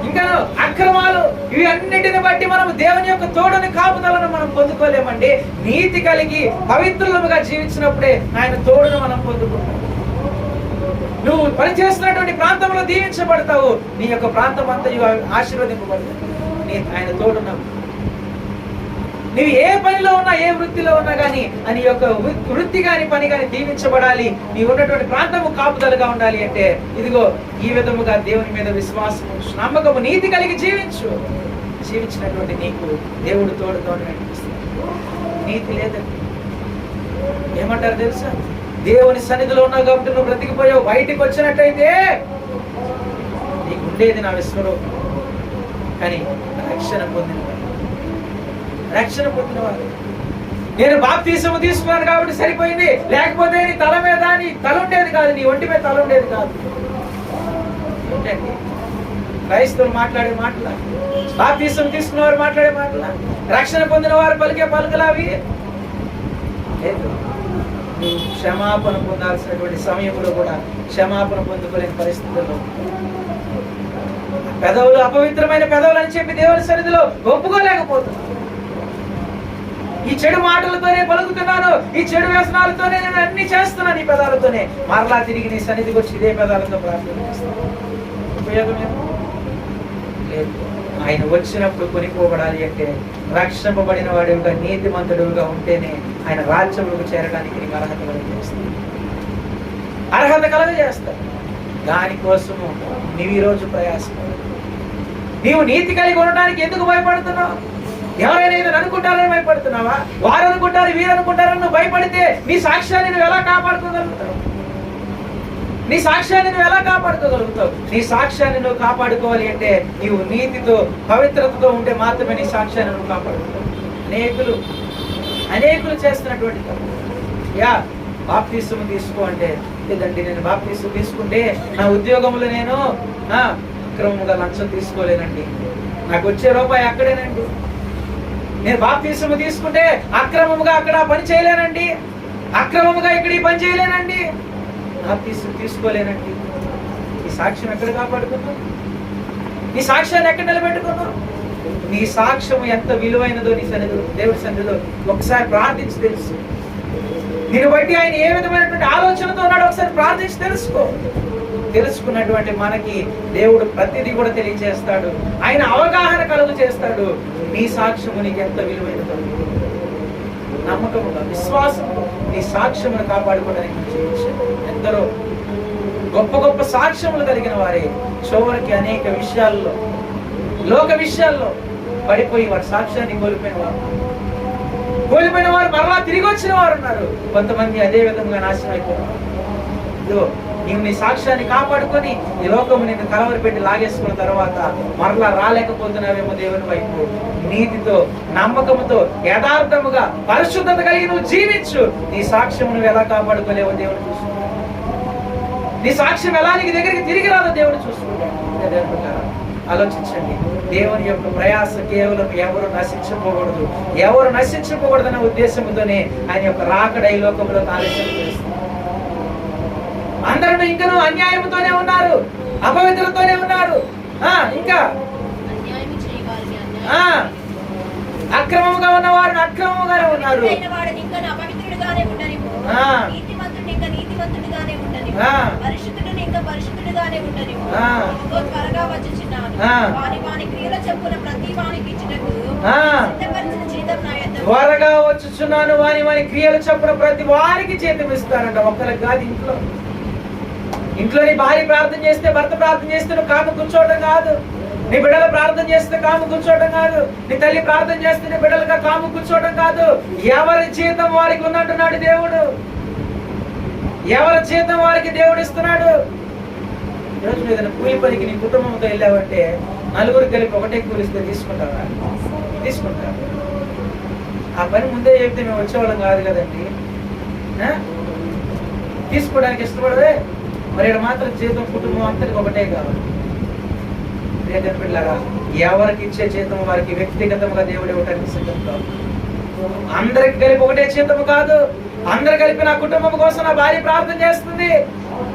ఇంకా అక్రమాలు, ఇవి అన్నిటిని బట్టి మనం దేవుని యొక్క తోడుని కాపుదలను మనం పొందుకోలేమండి. నీతి కలిగి పవిత్రులుగా జీవించినప్పుడే ఆయన తోడును మనం పొందుకుంటాం. నువ్వు పనిచేస్తున్నటువంటి ప్రాంతంలో దీవించబడతావు, నీ యొక్క ప్రాంతం అంతా ఆశీర్వదింపబడుతుంది ఆయన తోడున్నావు. నువ్వు ఏ పనిలో ఉన్నా, ఏ వృత్తిలో ఉన్నా కానీ నీ యొక్క వృత్తి కానీ పని కానీ దీవించబడాలి, నీ ఉన్నటువంటి ప్రాంతము కాపుదలగా ఉండాలి అంటే ఇదిగో ఈ విధముగా దేవుని మీద విశ్వాసము, నమ్మకము, నీతి కలిగి జీవించినటువంటి నీకు దేవుడు తోడుగా నడిపిస్తాడు. నీతి లేదండి ఏమంటారు తెలుసా? దేవుని సన్నిధిలో ఉన్నావు కాబట్టి నువ్వు బ్రతికిపోయావు. బయటికి వచ్చినట్టయితే నీకు ఉండేది నా విశ్వరూపం. కానీ రక్షణ పొందినవారు, నేను బాప్తీసము తీసుకున్నాను కాబట్టి సరిపోయింది, లేకపోతే నీ తల మీద నీ తల ఉండేది కాదు, నీ ఒంటి మీద తల ఉండేది కాదు. ఏంటండి క్రైస్తవులు మాట్లాడే మాటలా? బాప్తీసం తీసుకున్న వారు మాట్లాడే మాటలా? రక్షణ పొందిన వారు పలికే పలుకలా అవి? లేదు. క్షమాపణ పొందాల్సినటువంటి సమయంలో కూడా క్షమాపణ పొందుకోలేని పరిస్థితుల్లో పెదవులు అపవిత్రమైన పెదవులు అని చెప్పి దేవుని సన్నిధిలో ఒప్పుకోలేకపోతున్నాను. ఈ చెడు మాటలతోనే పలుకుతున్నాను, ఈ చెడు వ్యసనాలతోనే నేను అన్ని చేస్తున్నాను, ఈ పెదాలతోనే మరలా తిరిగి నీ సన్నిధికి వచ్చి ఇదే పెదాలతో ప్రార్థన చేస్తాను. ఉపయోగమేమో లేదు. ఆయన వచ్చినప్పుడు కొనిపోబడాలి అంటే రక్షింపబడిన వాడిగా నీతిమంతుడుగా ఉంటేనే ఆయన రాజ్యములకు చేరడానికి నీకు అర్హత కలగజేస్తాడు. దానికోసము నీవు ఈరోజు ప్రయాసపడు. నీవు నీతి కలిగి ఉండడానికి ఎందుకు భయపడుతున్నావు? ఎవరైనా ఏదో అనుకుంటారని భయపడుతున్నావా? వారు అనుకుంటారు, వీరు అనుకుంటారని నువ్వు భయపడితే నీ సాక్ష్యాన్ని నువ్వు ఎలా కాపాడుకోగలుగుతావు? నీ సాక్ష్యాన్ని నువ్వు కాపాడుకోవాలి అంటే నీవు నీతితో, పవిత్రతతో ఉంటే మాత్రమే నీ సాక్ష్యాన్ని నువ్వు కాపాడుకోవాలి. అనేకులు చేస్తున్నటువంటి బాప్తీసం తీసుకో అంటే, లేదండి నేను బాప్తీసం తీసుకుంటే నా ఉద్యోగంలో నేను అక్రమంగా లంచం తీసుకోలేనండి, నాకు వచ్చే రూపాయి అక్కడేనండి. నేను బాప్తీసం తీసుకుంటే అక్రమంగా అక్కడ పని చేయలేనండి, అక్రమంగా ఇక్కడ ఈ పని చేయలేనండి, బాప్తీసం తీసుకోలేనండి. నీ సాక్ష్యం ఎక్కడ కాపాడుకున్నావు? నీ సాక్ష్యాన్ని ఎక్కడ నిలబెట్టుకున్నావు? నీ సాక్ష్యం ఎంత విలువైనదో నీ సన్నిధిలో, దేవుడి సన్నిధిలో ఒకసారి ప్రార్థించి తెలుసు. దీన్ని బట్టి ఆయన ఏ విధమైనటువంటి ఆలోచనతో ఉన్నాడో ఒకసారి ప్రార్థించి తెలుసుకున్నటువంటి మనకి దేవుడు ప్రతిదీ కూడా తెలియజేస్తాడు. ఆయన అవగాహన కలుగు చేస్తాడు. నీ సాక్ష్యము నీకు ఎంత విలువైనదో, నమ్మకముగా, విశ్వాసంతో నీ సాక్ష్యమును కాపాడుకోవడానికి చేయించాడు. ఎందరో గొప్ప గొప్ప సాక్ష్యములు కలిగిన వారే చివరికి అనేక విషయాల్లో, లోక విషయాల్లో పడిపోయి వారి సాక్ష్యాన్ని కోల్పోయిన వారు మరలా తిరిగి వచ్చిన వారు ఉన్నారు. కొంతమంది అదే విధంగా నాశనం అయిపోతున్నారు. నీవు నీ సాక్ష్యాన్ని కాపాడుకొని ఈ లోకము నిన్ను కలవరి పెట్టి లాగేసుకున్న తర్వాత మరలా రాలేకపోతున్నావేమో దేవుని వైపు. నీతితో, నమ్మకముతో, యథార్థముగా, పరిశుద్ధత కలిగి నువ్వు జీవించు. నీ సాక్ష్యం నువ్వు ఎలా కాపాడుకోలేవో దేవుడు చూసుకుంటాడు. నీ సాక్ష్యం ఎలా నీకు దగ్గరికి తిరిగి రాదో దేవుడు చూసుకుంటాడు. ఆలోచించండి. దేవుని యొక్క ప్రయాస కేవలం ఎవరు నశించకూడదన్న ఉద్దేశంతోనే ఆయన యొక్క రాకడ ఈ లోకంలో ఆలస్యం చేస్తుంది. అందరూ ఇంకనూ అన్యాయంతోనే ఉన్నారు, అపవిత్రతతోనే ఉన్నారు, ఇంకా అక్రమంగా ఉన్న వారిని అక్రమంగానే ఉన్నారు. జీతం నా యొద్ద త్వరగా వచ్చుచున్నాను వాని వాని క్రియలు చొప్పున ప్రతి వారికి జీతం ఇస్తారంట. ఒక్కరికి కాదు, ఇంట్లో నీ భార్య ప్రార్థన చేస్తే, భర్త ప్రార్థన చేస్తే నువ్వు కాము కూర్చోవడం కాదు. నీ బిడ్డలు ప్రార్థన చేస్తే కాము కూర్చోవడం కాదు. నీ తల్లి ప్రార్థన చేస్తే నీ బిడ్డలుగా కాము కూర్చోవడం కాదు. ఎవరి జీతం వారికి ఉందంటున్నాడు దేవుడు. ఎవరి జీతం వారికి దేవుడు ఇస్తున్నాడు. ఈరోజు నువ్వు ఏదైనా కూలి పనికి నీ కుటుంబంతో వెళ్ళావంటే నలుగురు కలిపి ఒకటే కూలిస్తే తీసుకుంటావా? తీసుకుంటావా? ఆ పని ముందే చెప్తే మేము వచ్చేవాళ్ళం కాదు కదండి. తీసుకోవడానికి ఇష్టపడదే. మరి ఇక్కడ మాత్రం జీతం కుటుంబం అంతటికి ఒకటే కావాలి. పిల్లగా ఎవరికి ఇచ్చే జీతం వారికి వ్యక్తిగతంగా దేవుడు ఇవ్వడానికి సిద్ధం కాదు. అందరికి కలిపి ఒకటే జీతం కాదు. అందరు కలిపి నా కుటుంబం కోసం నా భార్య ప్రార్థన చేస్తుంది,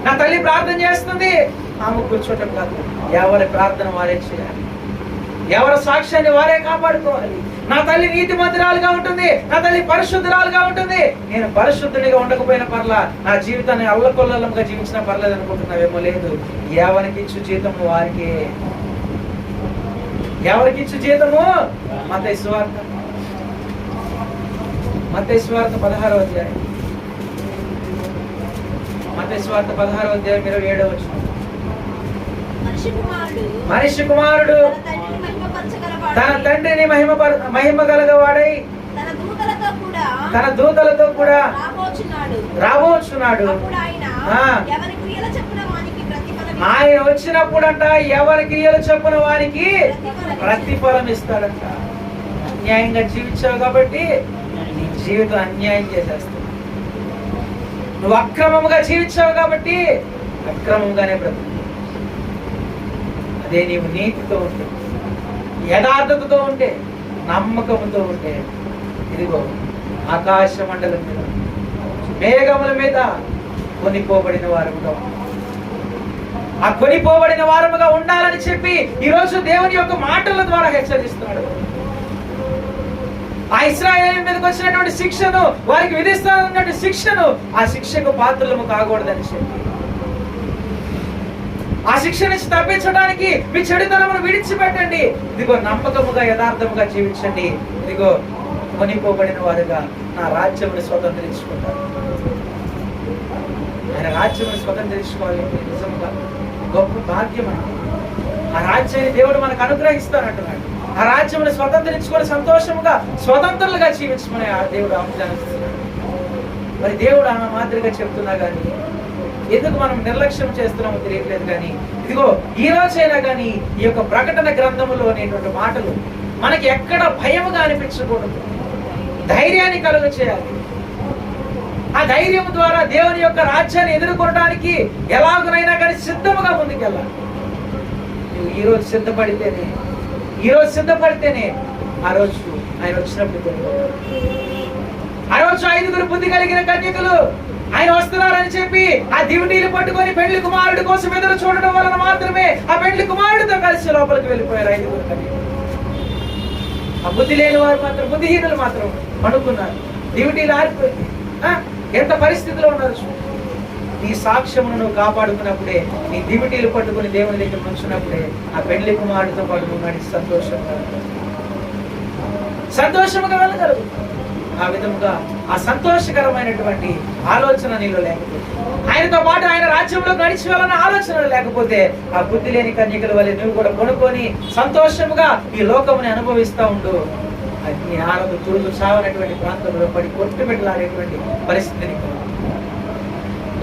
నా తల్లి ప్రార్థన చేస్తుంది, ఆమె కూర్చోటం కాదు. ఎవరి ప్రార్థన వారే చేయాలి. ఎవరి సాక్ష్యాన్ని వారే కాపాడుకోవాలి. నా తల్లి నీతి మందిరాలుగా ఉంటుంది, నా తల్లి పరిశుద్ధురాలుగా ఉంటుంది. నేను పరిశుద్ధునిగా ఉండకపోయినా పర్లా, నా జీవితాన్ని అల్లకొల్లంగా జీవించినా పర్లేదు అనుకుంటున్నావేమో. లేదు, ఎవరికి ఇచ్చు జీతము వారికి. ఎవరికి ఇచ్చు జీతము? మత్తయి సువార్త 16వ అధ్యాయం. మత్తయి సువార్త 16వ అధ్యాయం 27వ వచనం. మనిషి కుమారుడు తన తండ్రిని మహిమ గలగవాడై తన దూతలతో కూడా రాబోచున్నాడు. ఆయన వచ్చినప్పుడంట ఎవరి క్రియలు చొప్పున వారికి ప్రతిఫలం ఇస్తాడంట. అన్యాయంగా జీవించావు కాబట్టి నీ జీవితం అన్యాయం చేసేస్తావు. నువ్వు అక్రమంగా జీవించావు కాబట్టి అక్రమంగానే బ్రతుకు. అదే నీవు నీతితో ఉంటే, యథార్థతతో ఉంటే, నమ్మకంతో ఉంటే, ఇదిగో ఆకాశ మండలం మీద, మేఘముల మీద కొనిపోబడిన వారముగా, ఆ కొనిపోబడిన వారముగా ఉండాలని చెప్పి ఈరోజు దేవుని యొక్క మాటల ద్వారా హెచ్చరిస్తున్నాడు. ఆ ఇశ్రాయేలు మీదకి వచ్చినటువంటి శిక్షను, వారికి విధిస్తున్నటువంటి శిక్షను, ఆ శిక్షకు పాత్రలము కాకూడదని చెప్పి, ఆ శిక్ష నుంచి తప్పించడానికి మీ చెడుతనమును విడిచిపెట్టండి. ఇదిగో నమ్మకముగా యథార్థముగా జీవించండి. ఇదిగో కొనిపోబడిన వారుగా నా రాజ్యమును స్వతంత్రించుకుంటారు. ఆయన రాజ్యమును స్వతంత్రించుకోవాలి. నిజంగా గొప్ప భాగ్యం అండి. ఆ రాజ్యాన్ని దేవుడు మనకు అనుగ్రహిస్తానంటున్నాడు. ఆ రాజ్యమును స్వతంత్రించుకొని సంతోషముగా స్వతంత్రులుగా జీవించమని ఆ దేవుడు ఆహ్వానిస్తున్నాడు. మరి దేవుడు ఆ మాదిరిగా చెప్తున్నా కానీ ఎందుకు మనం నిర్లక్ష్యం చేస్తున్నామో తెలియట్లేదు. కానీ ఇదిగో ఈ రోజైనా కానీ ఈ యొక్క ప్రకటన గ్రంథములో అనేటువంటి మాటలు మనకి ఎక్కడ భయముగా అనిపించకూడదు, ధైర్యాన్ని కలుగ చేయాలి. ఆ ధైర్యం ద్వారా దేవుని యొక్క రాజ్యాన్ని ఎదుర్కొనడానికి ఎలాగనైనా కానీ సిద్ధముగా ముందుకెళ్ళాలి. నువ్వు ఈరోజు సిద్ధపడితేనే ఆ రోజు ఆయన వచ్చినప్పుడు, ఆ రోజు 5 బుద్ధి కలిగిన కన్యకలు ఆయన వస్తున్నారని చెప్పి ఆ దివిటీలు పట్టుకొని పెళ్లి కుమారుడి కోసం ఎదురు చూడడం వలన మాత్రమే ఆ పెళ్లి కుమారుడితో కలిసి లోపలికి వెళ్ళిపోయారు 5 కన్యకలు. ఆ బుద్ధి లేని వారు మాత్రం, బుద్ధిహీనులు మాత్రం అనుకున్నారు. దివిటీలు ఆరిపోయింది. ఎంత పరిస్థితిలో ఉన్నారు. నీ సాక్ష్యమును నువ్వు కాపాడుకున్నప్పుడే, నీ దివిటీలు పట్టుకుని దేవుని దగ్గర ఉంచున్నప్పుడే ఆ పెళ్లి కుమారుడితో పాటు నువ్వు నడిచి సంతోషముగా వెళ్ళగలవు. ఆ విధముగా ఆ సంతోషకరమైనటువంటి ఆలోచన నీలో లేకపోతే, ఆయనతో పాటు ఆయన రాజ్యంలో నడిచి వెళ్ళని ఆలోచనలు లేకపోతే, ఆ బుద్ధి లేని కన్యకల వల్ల నువ్వు కూడా కొనుక్కొని సంతోషముగా ఈ లోకముని అనుభవిస్తూ ఉండు. అగ్ని ఆరదు తుడుగు చావనటువంటి ప్రాంతంలో పడి కొట్టుబెట్టలాడేటువంటి పరిస్థితిని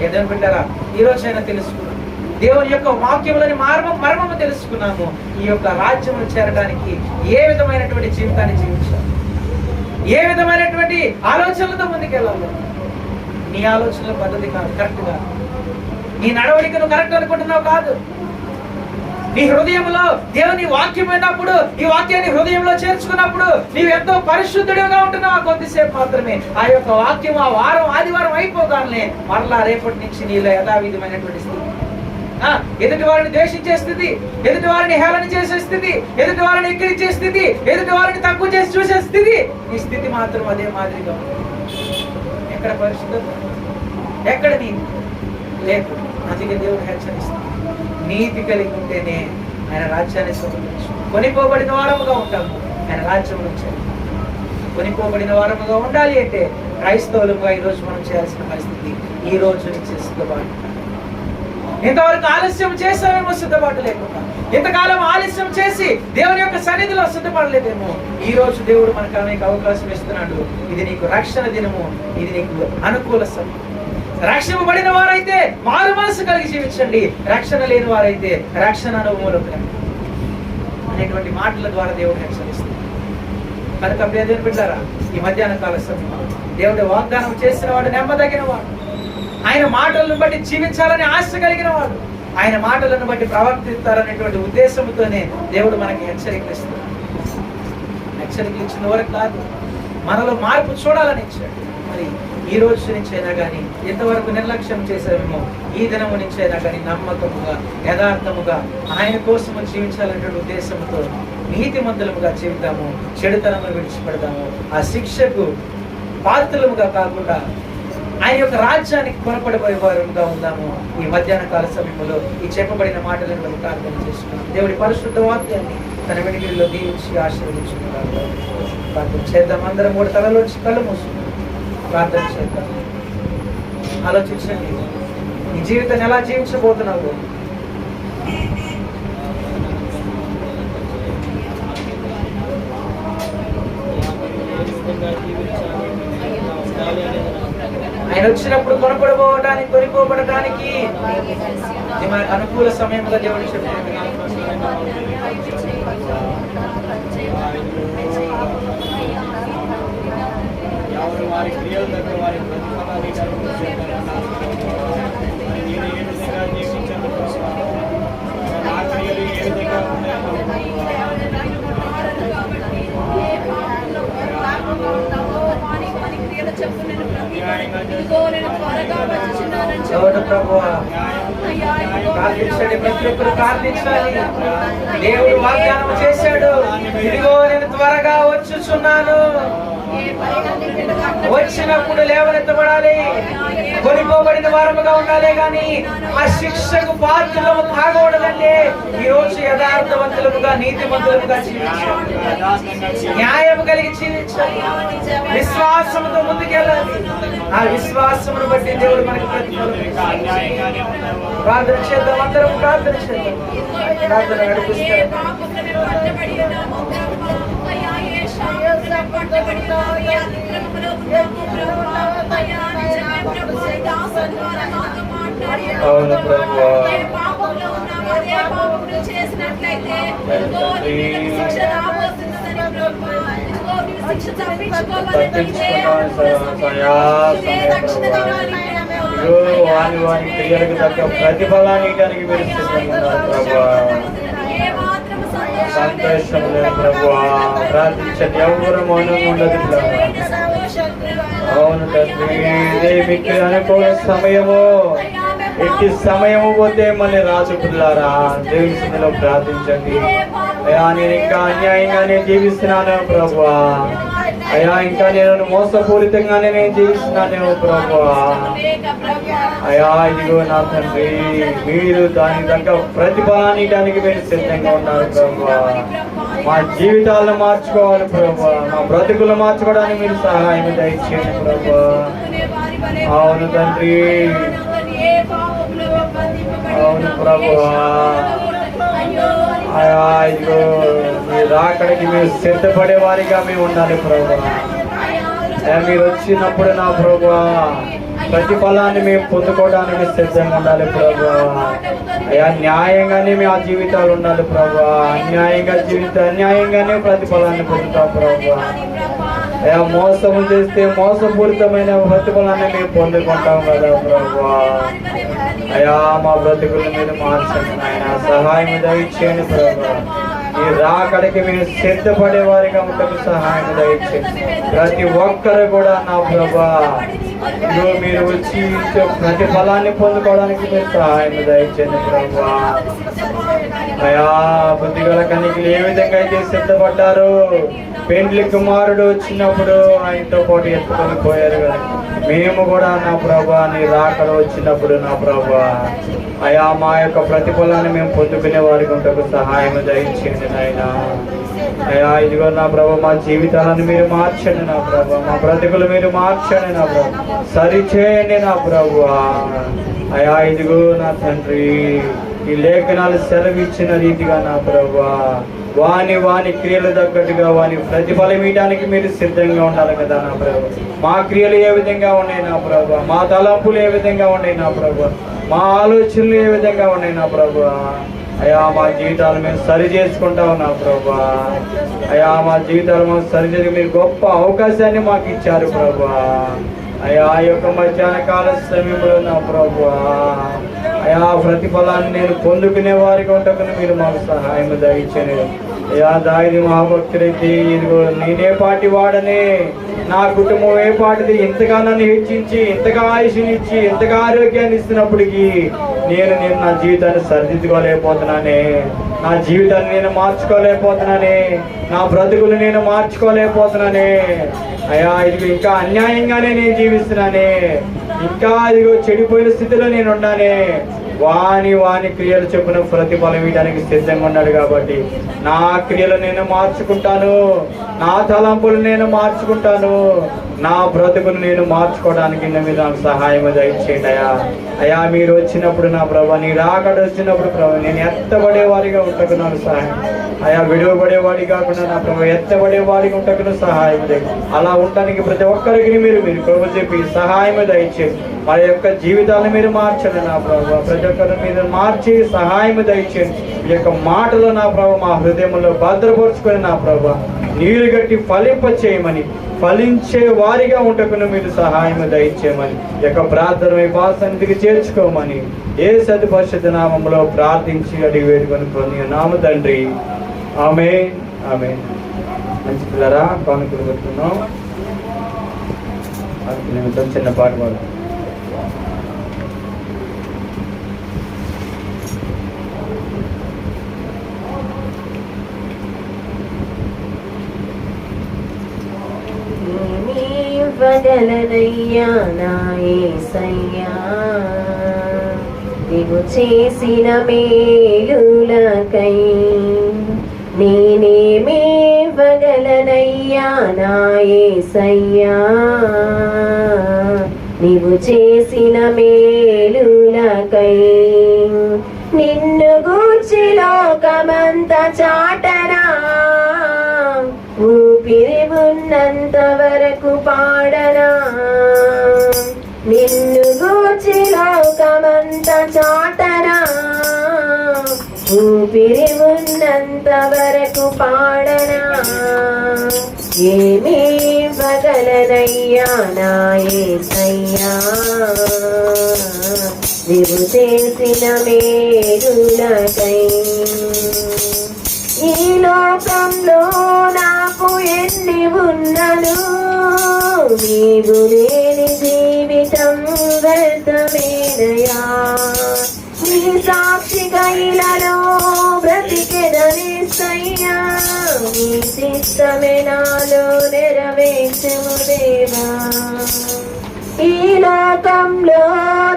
ఏదైనా పెట్టారా? ఈ రోజైనా తెలుసుకున్నాం, దేవుని యొక్క వాక్యములని మర్మము తెలుసుకున్నాము. ఈ యొక్క రాజ్యమును చేరడానికి ఏ విధమైనటువంటి జీవితాన్ని జీవించాలి, ఏ విధమైనటువంటి ఆలోచనలతో ముందుకెళ్ళాలి. నీ ఆలోచనల పద్ధతి కాదు, కరెక్ట్ కాదు. నీ నడవడికను కరెక్ట్ అనుకుంటున్నావు కాదు. నీ హృదయంలో దేవుని వాక్యం అయినప్పుడు, ఈ వాక్యాన్ని హృదయంలో చేర్చుకున్నప్పుడు నీవు ఎంతో పరిశుద్ధుడిగా ఉంటున్నావు. కొద్దిసేపు మాత్రమే ఆ యొక్క వాక్యం ఆ వారం ఆదివారం అయిపోగానే మరలా రేపటి నుంచి నీలో యథావిధమైనటువంటి స్థితి, ఎదుటి వారిని ద్వేషించే స్థితి, ఎదుటి వారిని హేళన చేసే స్థితి, ఎదుటి వారిని ఎక్కిరించే స్థితి, ఎదుటి వారిని తక్కువ చేసి చూసే స్థితి, ఈ స్థితి మాత్రం అదే మాదిరిగా ఉంది. ఎక్కడ పరిశుద్ధత, ఎక్కడ నీతి లేదు. అందుకే దేవుడు హెచ్చరిస్తాడు, నీతి కలిగి ఉంటేనే ఆయన రాజ్యాన్ని స్వతంత్రించు. కొనిపోబడిన వారముగా ఉంటాము ఆయన రాజ్యం నుంచి. కొనిపోబడిన వారముగా ఉండాలి అంటే క్రైస్తవులుగా ఈరోజు మనం చేయాల్సిన పరిస్థితి ఈ రోజు నుంచి సిద్ధపాటు. ఇంతవరకు ఆలస్యం చేసామేమో సిద్ధపాటు లేకుండా, ఇంతకాలం ఆలస్యం చేసి దేవుని యొక్క సన్నిధిలో సిద్ధపడలేదేమో. ఈ రోజు దేవుడు మనకు అనేక అవకాశం ఇస్తున్నాడు. ఇది నీకు రక్షణ దినము, ఇది నీకు అనుకూల సమయం. రక్షింపబడిన వారైతే మారు మనసు కలిగి జీవించండి, రక్షణ లేని వారైతే రక్షణ అనుభవం అనేటువంటి మాటల ద్వారా దేవుడు హెచ్చరిస్తాడు. కనుక ప్రియదేవుని బిడ్డలారా, ఈ మధ్యాహ్న కాల సమయంలో దేవుడు వాగ్దానం చేసిన వాడు నమ్మదగిన వాడు, ఆయన మాటలను బట్టి జీవించాలని ఆశ కలిగిన వాడు, ఆయన మాటలను బట్టి ప్రవర్తిస్తారనేటువంటి ఉద్దేశంతోనే దేవుడు మనకి హెచ్చరికలు ఇస్తున్నాడు. హెచ్చరికలు ఇచ్చిన వరకు కాదు, మనలో మార్పు చూడాలని ఇచ్చాడు. మరి ఈ రోజు నుంచి అయినా కానీ ఎంతవరకు నిర్లక్ష్యం చేశామేమో, ఈ దినము నుంచి అయినా కానీ నమ్మకముగా యథార్థముగా ఆయన కోసము జీవించాలనే ఉద్దేశంతో నీతిమంతులముగా జీవితాము, చెడుతనము విడిచిపెడతాము. ఆ శిక్షకు పాత్రలుగా కాకుండా ఆయన యొక్క రాజ్యానికి కొనపడిపోయే వారుగా ఉందాము. ఈ మధ్యాహ్న కాల సమయంలో ఈ చెప్పబడిన మాటలను మనం ప్రార్థన చేసుకున్నాం. దేవుడి పరిశుద్ధ వాక్యాన్ని తన వెనుకల్లో దీవించి ఆశీర్వదించుకున్నాడు. ప్రార్థన చేద్దాం. అందరం కూడా తలలోంచి కళ్ళు మూసుకున్నాం, ప్రార్థన చేద్దాం. ఆలోచించండి, నీ జీవితాన్ని ఎలా జీవించబోతున్నావు? ఆయన వచ్చినప్పుడు కొనిపోబడటానికి ఇది మనకు అనుకూల సమయంలో దేవుడు చెప్పాడు. వారి క్రియలు తగ్గ వారి ప్రతిఫలాన్ని నా క్రియలు ఏ విధంగా ప్రార్థించండి, ప్రతి ఒక్కరు ప్రార్థించాలి. దేవుడు వాగ్దానం చేశాడు, ఇదిగో నేను త్వరగా వచ్చుచున్నాను. వచ్చినప్పుడు లేవనెత్తబడాలి, కొనిపోబడిన వారముగా ఉండాలి. కానీ ఆ శిక్షకు పాత్రలము కాకూడదంటే ఈ రోజు యథార్థవంతులముగా నీతిమంతులముగా జీవించాలి, న్యాయము కలిగి జీవించాలి, విశ్వాసముతో ముందుకెళ్ళాలి. ఆ విశ్వాసమును బట్టి దేవుడు మనకి ప్రతిఫలం. ప్రార్థన చేద్దాం, అందరం ప్రార్థన చేద్దాం. ప్రార్థన నడిపిస్తారు. అవును ప్రభువా, చేసినట్లయితే వారి క్రియలకు తగ్గ ప్రతిఫలాన్ని ఇవ్వడానికి మీరు సిద్ధంగా ఉన్నారు ప్రభువా. సంతోషం లేదు ప్రభువా, ప్రార్థించండి, ఎవరు మౌనంగా ఉండదు. అవును తండ్రి, ఇదే మీకు అనుకోని సమయము, ఎట్టి సమయము పోతే మళ్ళీ రాజు పిల్లారా దేవుని సన్నిధిలో ప్రార్థించండి. అయ్యా, నేను ఇంకా అన్యాయంగానే జీవిస్తున్నాను ప్రభువా. అయ్యా, ఇంకా నేను మోసపూరితంగానే నేను జీవిస్తున్నాను ప్రభువా. అయ్యా, ఇదిగో నా తండ్రి, మీరు దానికి తగ్గ ప్రతిఫలాన్ని ఇవ్వడానికి మీరు సిద్ధంగా ఉన్నారు ప్రభువా. మా జీవితాలను మార్చుకోవాలి ప్రభువా, మా బ్రతుకులు మార్చుకోవడానికి మీరు సహాయం దయచేయండి ప్రభువా. అవును తండ్రి, అవును ప్రభువా. అయ్యా, ఇదిగో మీరు రాకడికి మీరు సిద్ధపడే వారిగా మేము ఉండాలి ప్రభువా. మీరు వచ్చినప్పుడు నా ప్రభువా ప్రతిఫలాన్ని మేము పొందుకోవడానికి సిద్ధంగా ఉండాలి ప్రభువా. అయ్యా, న్యాయంగానే మేము ఆ జీవితాలు ఉండాలి ప్రభువా. అన్యాయంగానే ప్రతిఫలాన్ని పొందుతాం ప్రభువా. అయ్యా, మోసం చేస్తే మోసపూరితమైన ప్రతిఫలాన్ని మేము పొందుకుంటాం కదా ప్రభువా. అయ్యా, మా బ్రతుకుల మీద మార్చండి నాయన, సహాయం దయచేయండి ప్రభువా. ఈ రాకడికి మేము సిద్ధపడే వారిగా ఉండకు సహాయం దయచేయండి. ప్రతి ఒక్కరు కూడా నా ప్రభువా ఇదిగో మీరు వచ్చి ఇచ్చే ప్రతి ఫలాన్ని పొందుకోవడానికి మీరు సహాయం దయచేయండి ప్రభా. అయా బుద్ధిగల కన్యకలు ఏ విధంగా అయితే సిద్ధపడ్డారో, పెండ్లి కుమారుడు వచ్చినప్పుడు ఆయనతో పాటు ఎత్తుకొని పోయారు కదా, మేము కూడా నా ప్రభా నీ రాకడ వచ్చినప్పుడు నా ప్రభా అయా మా యొక్క ప్రతిఫలాన్ని మేము పొందుకునే వారికి ఉంటకు సహాయం దయచేయండి నాయనా. అయా ఇదిగో నా ప్రభా మా జీవితాలను మీరు మార్చండి నా ప్రభా, మా బ్రతుకులు మీరు మార్చండి నా ప్రభా, సరిచేయండి నా ప్రభా. అయా ఇదిగో నా తండ్రి, ఈ లేఖనాలు సెలవిచ్చిన రీతిగా నా ప్రభా వాని క్రియలు తగ్గట్టుగా వాని ప్రతిఫలం ఇవ్వడానికి మీరు సిద్ధంగా ఉండాలి కదా నా ప్రభా. మా క్రియలు ఏ విధంగా ఉన్నాయి నా ప్రభా, మా తలంపులు ఏ విధంగా ఉన్నాయి నా ప్రభా, మా ఆలోచనలు ఏ విధంగా ఉన్నాయి నా ప్రభా. అయా మా జీవితాలు మేము సరి చేసుకుంటాం నా ప్రభా. అయా మా జీవితాలు మాకు సరిచేసి మీరు గొప్ప అవకాశాన్ని మాకు ఇచ్చారు ప్రభా. అయా ఆ యొక్క మధ్యాహ్న కాల సమయంలో నా ప్రభా అయా ప్రతిఫలాన్ని నేను పొందుకునే వారికి ఉంటకుని మీరు మాకు సహాయం దయచేయండి. అయా దాయిది మహాభక్తుడైతే ఇదిగో నేనే పాటి వాడనే, నా కుటుంబం ఏ పాటిది, ఇంతగా నన్ను హెచ్చించి ఇంతగా ఆయుష్నిచ్చి ఇంతగా ఆరోగ్యాన్ని ఇస్తున్నప్పటికీ నేను నా జీవితాన్ని సరిదిద్దుకోలేకపోతున్నానే, నా జీవితాన్ని నేను మార్చుకోలేకపోతున్నానే, నా బ్రతుకులు నేను మార్చుకోలేకపోతున్నానే. అయా ఇదిగో ఇంకా అన్యాయంగానే నేను జీవిస్తున్నానే, ఇంకా ఇదిగో చెడిపోయిన స్థితిలో నేను ఉన్నానే. వాని క్రియలు చెప్పిన ప్రతిఫలం ఇవ్వడానికి సిద్ధంగా ఉన్నాడు కాబట్టి నా క్రియలు నేను మార్చుకుంటాను, నా తలంపులు నేను మార్చుకుంటాను, నా బ్రతుకును నేను మార్చుకోవడానికి మీరు నాకు సహాయం దయచేయండి అయా. అయా మీరు వచ్చినప్పుడు నా ప్రభా, నీ రాకడ వచ్చినప్పుడు ప్రభా నేను ఎత్తబడే వారిగా ఉంటకు నాకు సహాయం అయా, విడువబడేవాడి కాకుండా నా ప్రభా ఎత్తబడేవాడిగా ఉంటకు సహాయం దయచేయండి. అలా ఉండడానికి ప్రతి ఒక్కరికి మీరు ప్రభు చెప్పి సహాయం దయచేయండి. మన యొక్క జీవితాలను మీరు మార్చండి నా ప్రభా, ప్రతి ఒక్కరిని మీరు మార్చి సహాయం దయచేయండి. ఈ యొక్క మాటలు నా ప్రభా మా హృదయంలో భద్రపరుచుకొని నా ప్రభా నీరు గట్టి ఫలింప చేయమని, ఫలించే వారిగా ఉంటకును మీరు సహాయం దయచేయమని, ఈ యొక్క ప్రార్థన మీ పాసన్నిధికి చేర్చుకోమని యేసు పరిశుద్ధ నామములో ప్రార్థించి అడిగి వేడుకొని పొందినాము తండ్రి. ఆమేన్ ఆమేన్. మంచి పిల్లరా కానుకలు పెట్టుకున్నాం. చిన్న పాట పాడు. ఇవ్వగలనయ్యా నా యేసయ్యా, నీవు చేసిన మేలులకై నేనేమి ఇవ్వగలనయ్యా నా యేసయ్యా, నీవు చేసిన మేలులకై. నిన్ను గూర్చి లోకమంతా చాటనా, ఊపిరి ఉన్నంత వరకు పాడనా. నిన్ను గూర్చి లోకమంతా చాటనా, ఊపిరి ఉన్నంత వరకు పాడనా. ఏమీ ఇవ్వగలనయ్యా నా యేసయ్యా, నీవు చేసిన మేలులకై. ఈ లోకంలో నాకు ఎన్ని ఉన్నను, నీవు లేని జీవితం వ్యర్థమేనయ్యా. నీ సాక్షిగా ఇలాలో బ్రతికెదనిస్తయ్యా, నీ చిత్తమే నాలో నెరవేర్చుము దేవా. ఈ లోకంలో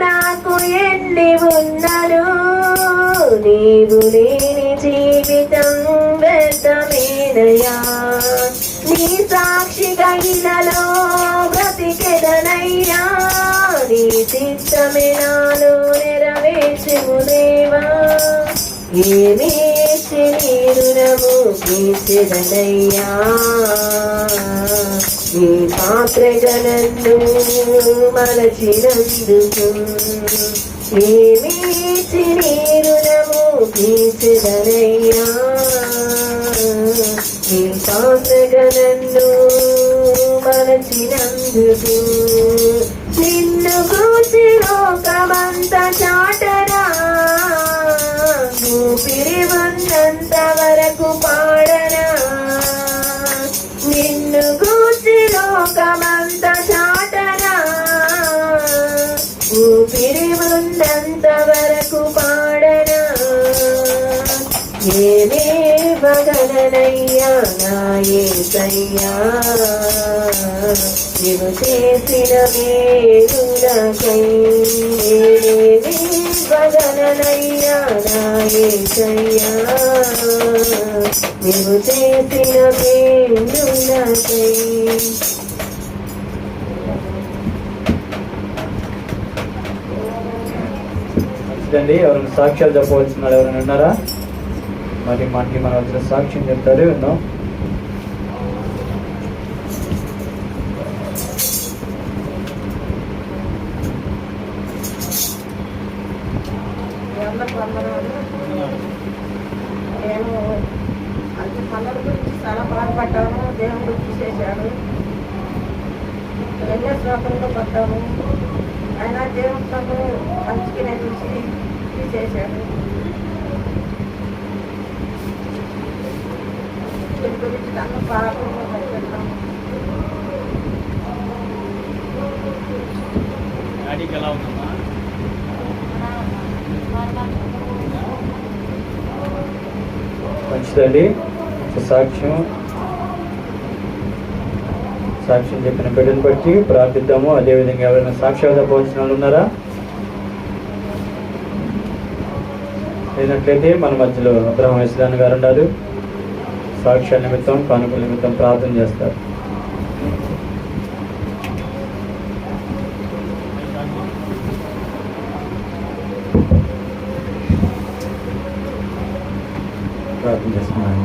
నాకు ఎన్ని ఉన్నను, నీవు లేని జీవితం వ్యర్థమేనయ్యా. నీ సాక్షిగా ఇలాలో బ్రతికెదనయ్యా, నీ చిత్తమే నాలో నెరవేర్చుము దేవా. ఏమి నీ రుణము తీర్చెదనయ్యా, నీ పాత్రగా నన్ను మలచినందుకు. ఏమి నీ రుణము తీర్చెదనయ్యా, నీ పాత్రగా నన్ను మలచినందుకు. నిన్ను గూర్చి లోకమంతా చాటనా, ఊపిరి ఉన్నంత వరకు పాడనా. నిన్ను గూర్చి లోకమంతా చాటనా, క్షమాపణనయ్యా నా యేసయ్యా నీవు చేసిన మేలులకై బదననయ్యా నా యేసయ్యా నీవు చేసిన మేలులకై. మంచిదండి. ఎవరైనా సాక్ష్యాలు చెప్పవలసిన వాళ్ళు ఎవరైనా ఉన్నారా? మరి మనకి మన వచ్చిన సాక్ష్యం చెప్తారు, విన్నాం. నేను అంత పనుల గురించి చాలా బాధపడ్డాను. దేవుడు తీసేశాడు. ఎన్నో శ్లోకంలో పడ్డాము. అయినా దేవుడు తను మంచికి చూసి తీసేశాడు. దీని గురించి నన్ను బాధపడుతూ భయపెట్టాము. మంచిదండి. సాక్ష్యం చెప్పిన బిడ్డను బట్టి ప్రార్థిద్దాము. అదేవిధంగా ఎవరైనా సాక్ష్యాలు చెప్పవలసిన వాళ్ళు ఉన్నారా? లేనట్లయితే మన మధ్యలో అబ్రహం ఇస్లాన్ గారు ఉన్నారు. సాక్ష్యాల నిమిత్తం, కానుకల నిమిత్తం ప్రార్థన చేస్తారు. ప్రార్థన చేస్తున్నాను.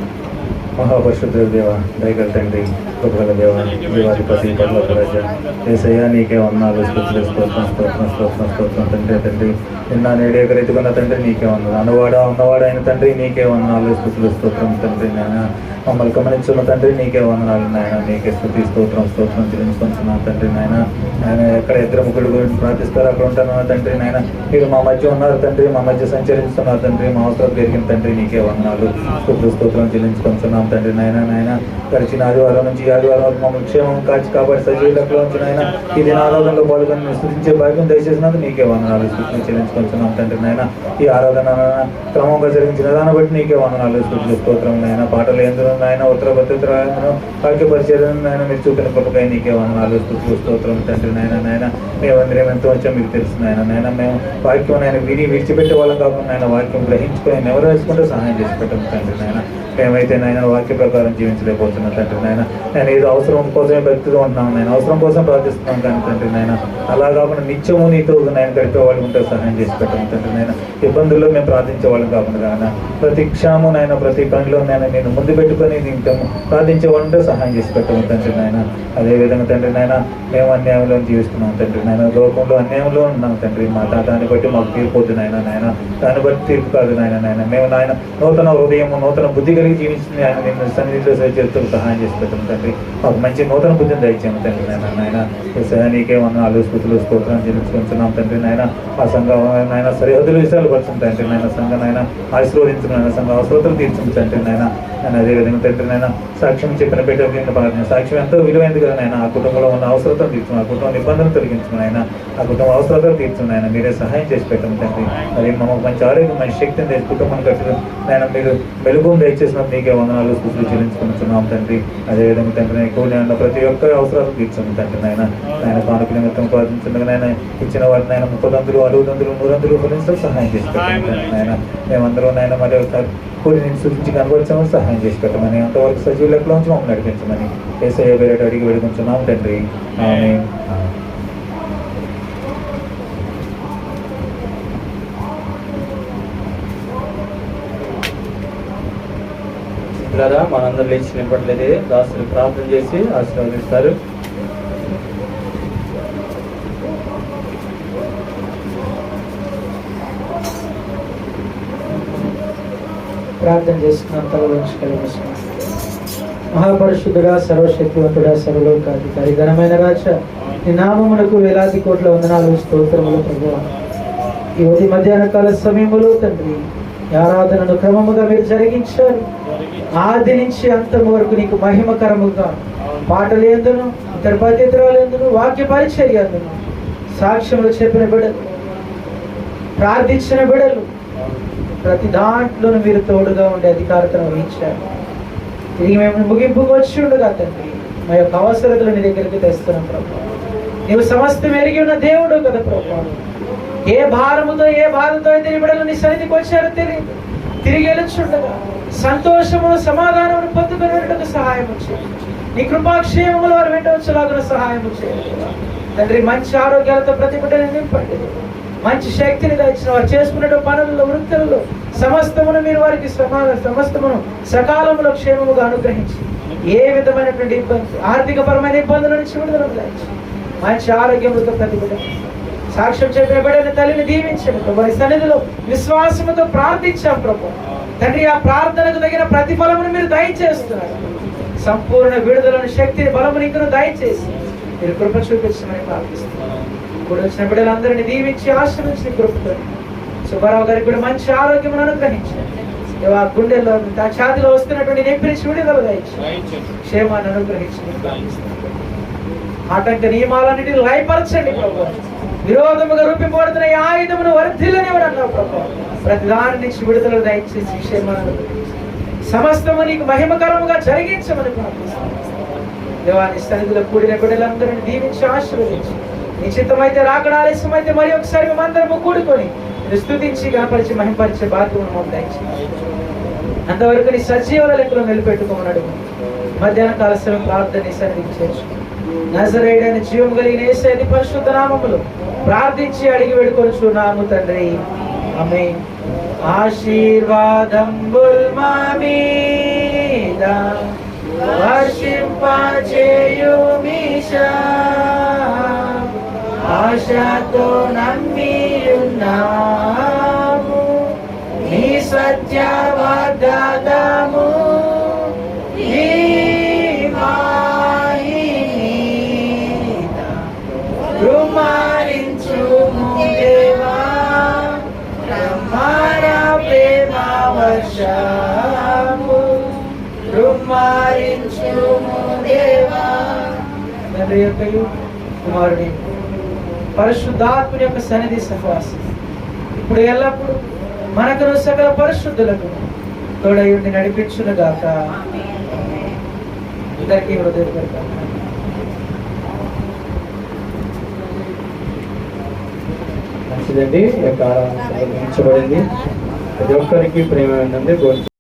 మహాపరిశుద్ధ దేవ, దయగల తండ్రి, కృపగల దేవ, దేవాధిపతి, పరలోక రాజా, యేసయ్యా నీకే వందనాలు, స్తుతులు, స్తోత్రం తండ్రి. నిన్న నేడే రీతికున్న తండ్రి నీకే వందనాలు. ఉన్నవాడు అయిన తండ్రి నీకే వందనాలు, స్తుతులు, స్తోత్రం తండ్రి. నాయన మమ్మల్ని గమనించున్న తండ్రి నీకే వందనాలు నాయన. నీకే స్తుతి, స్తోత్రం చెల్లించుకుంటున్నాం తండ్రి. నాయన ఎక్కడ ఇద్దరు ముగ్గురు గురించి ప్రార్థిస్తారు అక్కడ ఉంటాను తండ్రి. నాయన మీరు మా మధ్య ఉన్నారు తండ్రి, మా మధ్య సంచరిస్తున్నారు తండ్రి. మా అవసరం పెరిగిన తండ్రి నీకే వందనాలు, స్తుతులు, స్తోత్రం చెల్లించుకుంటున్నాం తండ్రి. నాయన గడిచిన ఆదివారం నుంచి ఆదివారం వరకు మమ్మల్ని క్షేమం కాచి కాబట్టి సజీవులకు నుంచి నాయన ఈ దిన ఆరాధనలో పాల్గొని స్తుతించే భాగ్యం దయచేసినందుకు నీకే వందనాలు, స్తుతులు చెల్లించుకుంటున్నాం తండ్రి. నాయన ఈ ఆరాధన క్రమంగా జరిగించిన దాన్ని బట్టి నీకే వందనాలు, స్తుతులు, స్తోత్రం. నాయన పాటలు ఎందుకు నాయన ఉత్తర భద్రతను వాక్య పరిచయం నాయన మీరు చూపిన కృపకై నీకే వందనాలు, స్తుతులు, స్తోత్రం తండ్రి. నాయన మేమందరం ఎంతో వచ్చాం మీకు తెలుసు నాయన. మేము వాక్యం నాయన విడిచిపెట్టే వాళ్ళం కాకుండా నాయన వాక్యం గ్రహించుకొని ఎవరు వేసుకుంటే సహాయం చేసి పెట్టాము తండ్రి. నాయన మేమైతే నాయన వాక్య ప్రకారం జీవించలేకపోతున్నాం తండ్రి. నాయన నేను ఏదో అవసరం కోసమే భక్తిగా ఉంటున్నాను, నేను అవసరం కోసం ప్రార్థిస్తున్నాం కానీ తండ్రి. నాయన అలా కాకుండా నిత్యము నీతో నేను గడిపే వాళ్ళు ఉంటే సహాయం చేసి పెట్టాము తండ్రి. నాయన ఇబ్బందుల్లో మేము ప్రార్థించే వాళ్ళం కాకుండా నాయన ప్రతి క్షాము నాయన ప్రతి పనిలో నేను నేను ముందు పెట్టుకొని తింటాము ప్రార్థించే వాళ్ళు ఉంటే సహాయం చేసి పెట్టాము తండ్రి. నాయన అదేవిధంగా తండ్రి నాయన మేము అన్యాయంలో జీవిస్తున్నాం తండ్రి. నాయన లోకంలో అన్యాయంలో ఉన్నాం తండ్రి. మా దాన్ని బట్టి మాకు తీర్పు వద్దు నాయన. దాన్ని బట్టి తీర్పు కాదు నాయన. మేము నాయన నూతన హృదయము నూతన బుద్ధి కలిగి జీవించింది ఆయన నిన్ను సన్నిధిలో చేస్తూ సహాయం చేసి పెట్టాము తండ్రి. మాకు మంచి నూతన బుద్ధిని దయచేయము తండ్రి. నాయన నీకే వందనాలు, స్తుతులు, స్తోత్రం చెల్లించుకుంటున్నాం తండ్రి. నాయన ఆ సంఘం నాయన సరిహద్దులు విషయాలు పడుతుంది తండ్రి. నాయన సంఘం నాయన ఆశీర్వదించుకున్న సంఘ అవసరతలు తీర్చుంది తండ్రి. నాయన అదేవిధంగా తండ్రి నాయన సాక్ష్యం చెప్పిన పెట్టిన సాక్ష్యం ఎంతో విలువైంది కదా నాయన. ఆ కుటుంబంలో ఉన్న అవసరతలు తీర్చుకుని ఆ కుటుంబం ఇబ్బందులు తొలగించుకుని ఆయన ఆ కుటుంబ అవసరాలు తీర్చుకుని ఆయన మీరే సహాయం చేసి పెట్టండి తండ్రి. అది మమ్మల్ని మంచి ఆరోగ్యం మంచి శక్తిని తెచ్చి కుటుంబాన్ని కట్టిన నాయన మీరు వెలుగును దయచేసినప్పుడు నీకే వందనాలు, స్తుతులు చెల్లించుకుంటున్నాం తండ్రి. అదేవిధంగా తండ్రి కూలి అన్న ప్రతి ఒక్క అవసరాలు తీర్చండి తండ్రి. నాయన కానుక నిమిత్తం ప్రార్థించండి నాయన. ఇచ్చిన వారిని ఆయన 30 60 100 ఫలించడం సహాయం చేసి పెట్టండి నాయన. మేమందరం నాయన మరి ఒకసారి కూలి నేను సూచించి కనబరచమని సహాయం చేసి పెట్టమని అంతవరకు సజీవులకులో నుంచి మమ్మల్ని నడిపించమని యేసయ్య పేరిట అడిగి వేడుకుంటున్నాం తండ్రి. ఆమేన్. కదా మనందరూ లేచి నిలబడలేదే దాసులు ప్రార్థన చేసి ఆశీర్వదిస్తారు. ప్రార్థన చేస్తున్నాం. తలవంచి కలిగిస్తున్నాం. మహాపరిశుద్ధుడా, సర్వశక్తివంతుడా, సర్వలోకాధికారి, ఘనమైన రాజా, నీ నామమునకు వేలాది కోట్ల వందనాలు, స్తోత్రములు ప్రభువా. ఈ ఉదయ మధ్యాహ్న కాల సమయంలో తండ్రి ఈ ఆరాధనను క్రమముగా మీరు జరిగించారు. ఆది నుంచి అంతం వరకు నీకు మహిమకరముగా పాటలు ఎందును ఇతర పద్ధతులు ఎందును వాక్య పరిచర్య ఎందును సాక్ష్యములు చెప్పిన బిడ్డలు, ప్రార్థించిన బిడ్డలు ప్రతి దాంట్లోనూ మీరు తోడుగా ఉండే అధికారతను వహించారు. ఇది మేము ముగింపుకు వచ్చి ఉండగా తండ్రి మా యొక్క అవసరతలు నీ దగ్గరికి తెస్తున్నాం ప్రభు. నీవు సమస్తం ఎరిగి ఉన్న దేవుడు కదా ప్రభు. ఏ భారముతో ఏ బాధతో అయితే నీ బిడ్డలు నీ సన్నిధికి వచ్చారో తెలియదు. తిరిగి వెళ్ళుచుండగా సంతోషమును సమాధానమును పొందుకొని వెళ్ళటకు సహాయం చేయండి. నీ కృపాక్షేమములు వారు వెంటవచ్చులాగా సహాయం చేయండి తండ్రి. మంచి ఆరోగ్యాలతో ప్రతి బిడ్డని నింపండి. మంచి శక్తిని దయచిన వారు చేసుకునే పనులలో వృత్తులలో సమస్తమును మీరు వారికి సమస్తమును సకాలంలో క్షేమముగా అనుగ్రహించి ఏ విధమైనటువంటి ఇబ్బంది ఆర్థికపరమైన ఇబ్బందుల నుంచి విడుదల దయచి మంచి ఆరోగ్యములతో ప్రతి బిడ్డ సాక్ష్యం చెప్పిన బిడ్డని తల్లిని దీవించండి. వారి సన్నిధిలో విశ్వాసముతో ప్రార్థించాం ప్రభు తండ్రి. ఆ ప్రార్థనకు తగిన ప్రతిఫలమును మీరు దయచేస్తున్నారు. సంపూర్ణ విడుదలను శక్తిని బలమును ఇంకను దయచేసి మీరు కృప చూపించమని ప్రార్థిస్తున్నారు. ఇప్పుడు వచ్చిన బిడ్డలందరినీ దీవించి ఆశ్రయించి కృపతో సుబ్బారావు గారికి కూడా మంచి ఆరోగ్యమును అనుగ్రహించండి. ఆ గుండెల్లో ఆ ఛాతిలో వస్తున్నటువంటి నొప్పిని విడుదల దయచి క్షేమాన్ని అనుగ్రహించమని ప్రార్థిస్తున్నారు. ఆటంక నియమాలన్నిటిని లయపరచండి ప్రభు. విరోధముగా రూపింపబడుతున్న ఈ ఆయుధమును వర్ధిల్లనివ్వడు అన్నావు ప్రభు. ప్రతి దాని నుంచి విడుదల దయచేసి క్షేమాన్ని సమస్తము నీకు మహిమకరముగా జరిగించమని ప్రార్థిస్తున్నాను. దేవాని సన్నిధిలో కూడిన బిడ్డలందరినీ దీవించి ఆశీర్వదించి నిశ్చితమైతే రాకడ ఆలస్యమైతే మరి ఒకసారి మేమందరము కూడుకొని స్తుతించి గణపరిచి మహిమపరిచే బాధ్యతను మాకు దయచేయండి. అంతవరకు నీ సజీవుల లెక్కలో నిలబెట్టుకోమన్నాడు. మధ్యాహ్న కాల సమయం ప్రార్థన సన్నిధికి చేర్చు. నజరేయుడైన జీవం కలిగిన యేసు పరిశుద్ధ నామములో ప్రార్థించి అడిగి వేడుకొనుచున్నాము తండ్రి. ఆమేన్. ఆశీర్వాదంబుల్ మా మీద వర్షింపచేయుమీశా, ఆశతో నమ్మియున్నాము నీ సత్య వాగ్దానము. ఈ మాహిమీద కుమారించుము దేవా, బ్రహ్మార ప్రేమ వర్షము కుమారించుము దేవా. తండ్రి యొక్కయు కుమారుని పరిశుద్ధాత్ముని యొక్క సన్నిధి సహవాసం ఇప్పుడు ఎల్లప్పుడు మనకును సకల పరిశుద్ధులకు తోడయుండి నడిపించునుగాక. అందరికీ హృదయపూర్వక మంచిదండి. ఈ యొక్క ఆరాధన ప్రతి ఒక్కరికి ప్రేమ ఉందండి.